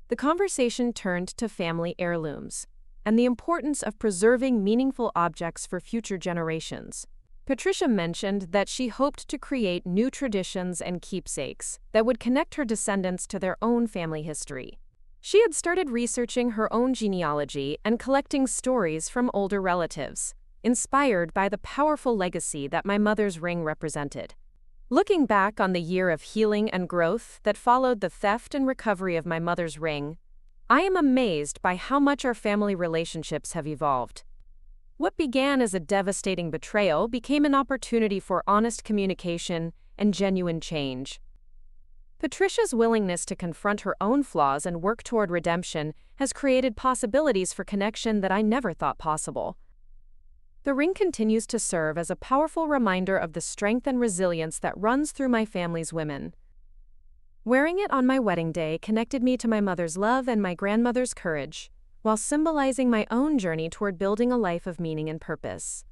The conversation turned to family heirlooms and the importance of preserving meaningful objects for future generations. Patricia mentioned that she hoped to create new traditions and keepsakes that would connect her descendants to their own family history. She had started researching her own genealogy and collecting stories from older relatives, inspired by the powerful legacy that my mother's ring represented. Looking back on the year of healing and growth that followed the theft and recovery of my mother's ring, I am amazed by how much our family relationships have evolved. What began as a devastating betrayal became an opportunity for honest communication and genuine change. Patricia's willingness to confront her own flaws and work toward redemption has created possibilities for connection that I never thought possible. The ring continues to serve as a powerful reminder of the strength and resilience that runs through my family's women. Wearing it on my wedding day connected me to my mother's love and my grandmother's courage, while symbolizing my own journey toward building a life of meaning and purpose.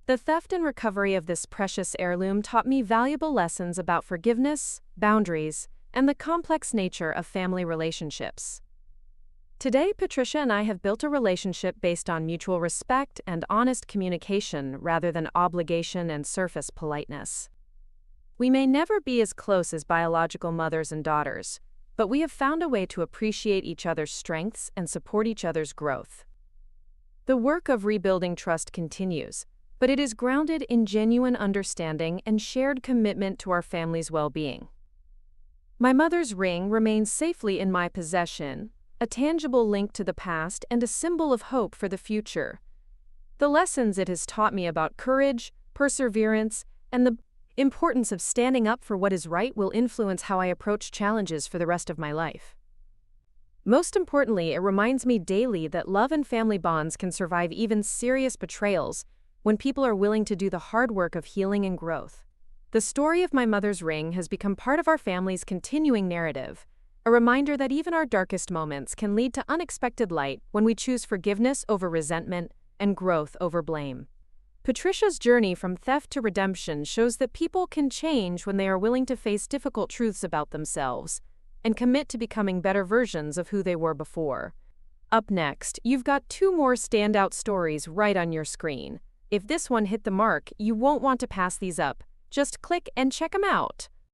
The theft and recovery of this precious heirloom taught me valuable lessons about forgiveness, boundaries, and the complex nature of family relationships. Today, Patricia and I have built a relationship based on mutual respect and honest communication rather than obligation and surface politeness. We may never be as close as biological mothers and daughters, but we have found a way to appreciate each other's strengths and support each other's growth. The work of rebuilding trust continues, but it is grounded in genuine understanding and shared commitment to our family's well-being. My mother's ring remains safely in my possession, a tangible link to the past and a symbol of hope for the future. The lessons it has taught me about courage, perseverance, and the importance of standing up for what is right will influence how I approach challenges for the rest of my life. Most importantly, it reminds me daily that love and family bonds can survive even serious betrayals when people are willing to do the hard work of healing and growth. The story of my mother's ring has become part of our family's continuing narrative, a reminder that even our darkest moments can lead to unexpected light when we choose forgiveness over resentment and growth over blame. Patricia's journey from theft to redemption shows that people can change when they are willing to face difficult truths about themselves and commit to becoming better versions of who they were before. Up next, you've got two more standout stories right on your screen. If this one hit the mark, you won't want to pass these up. Just click and check them out.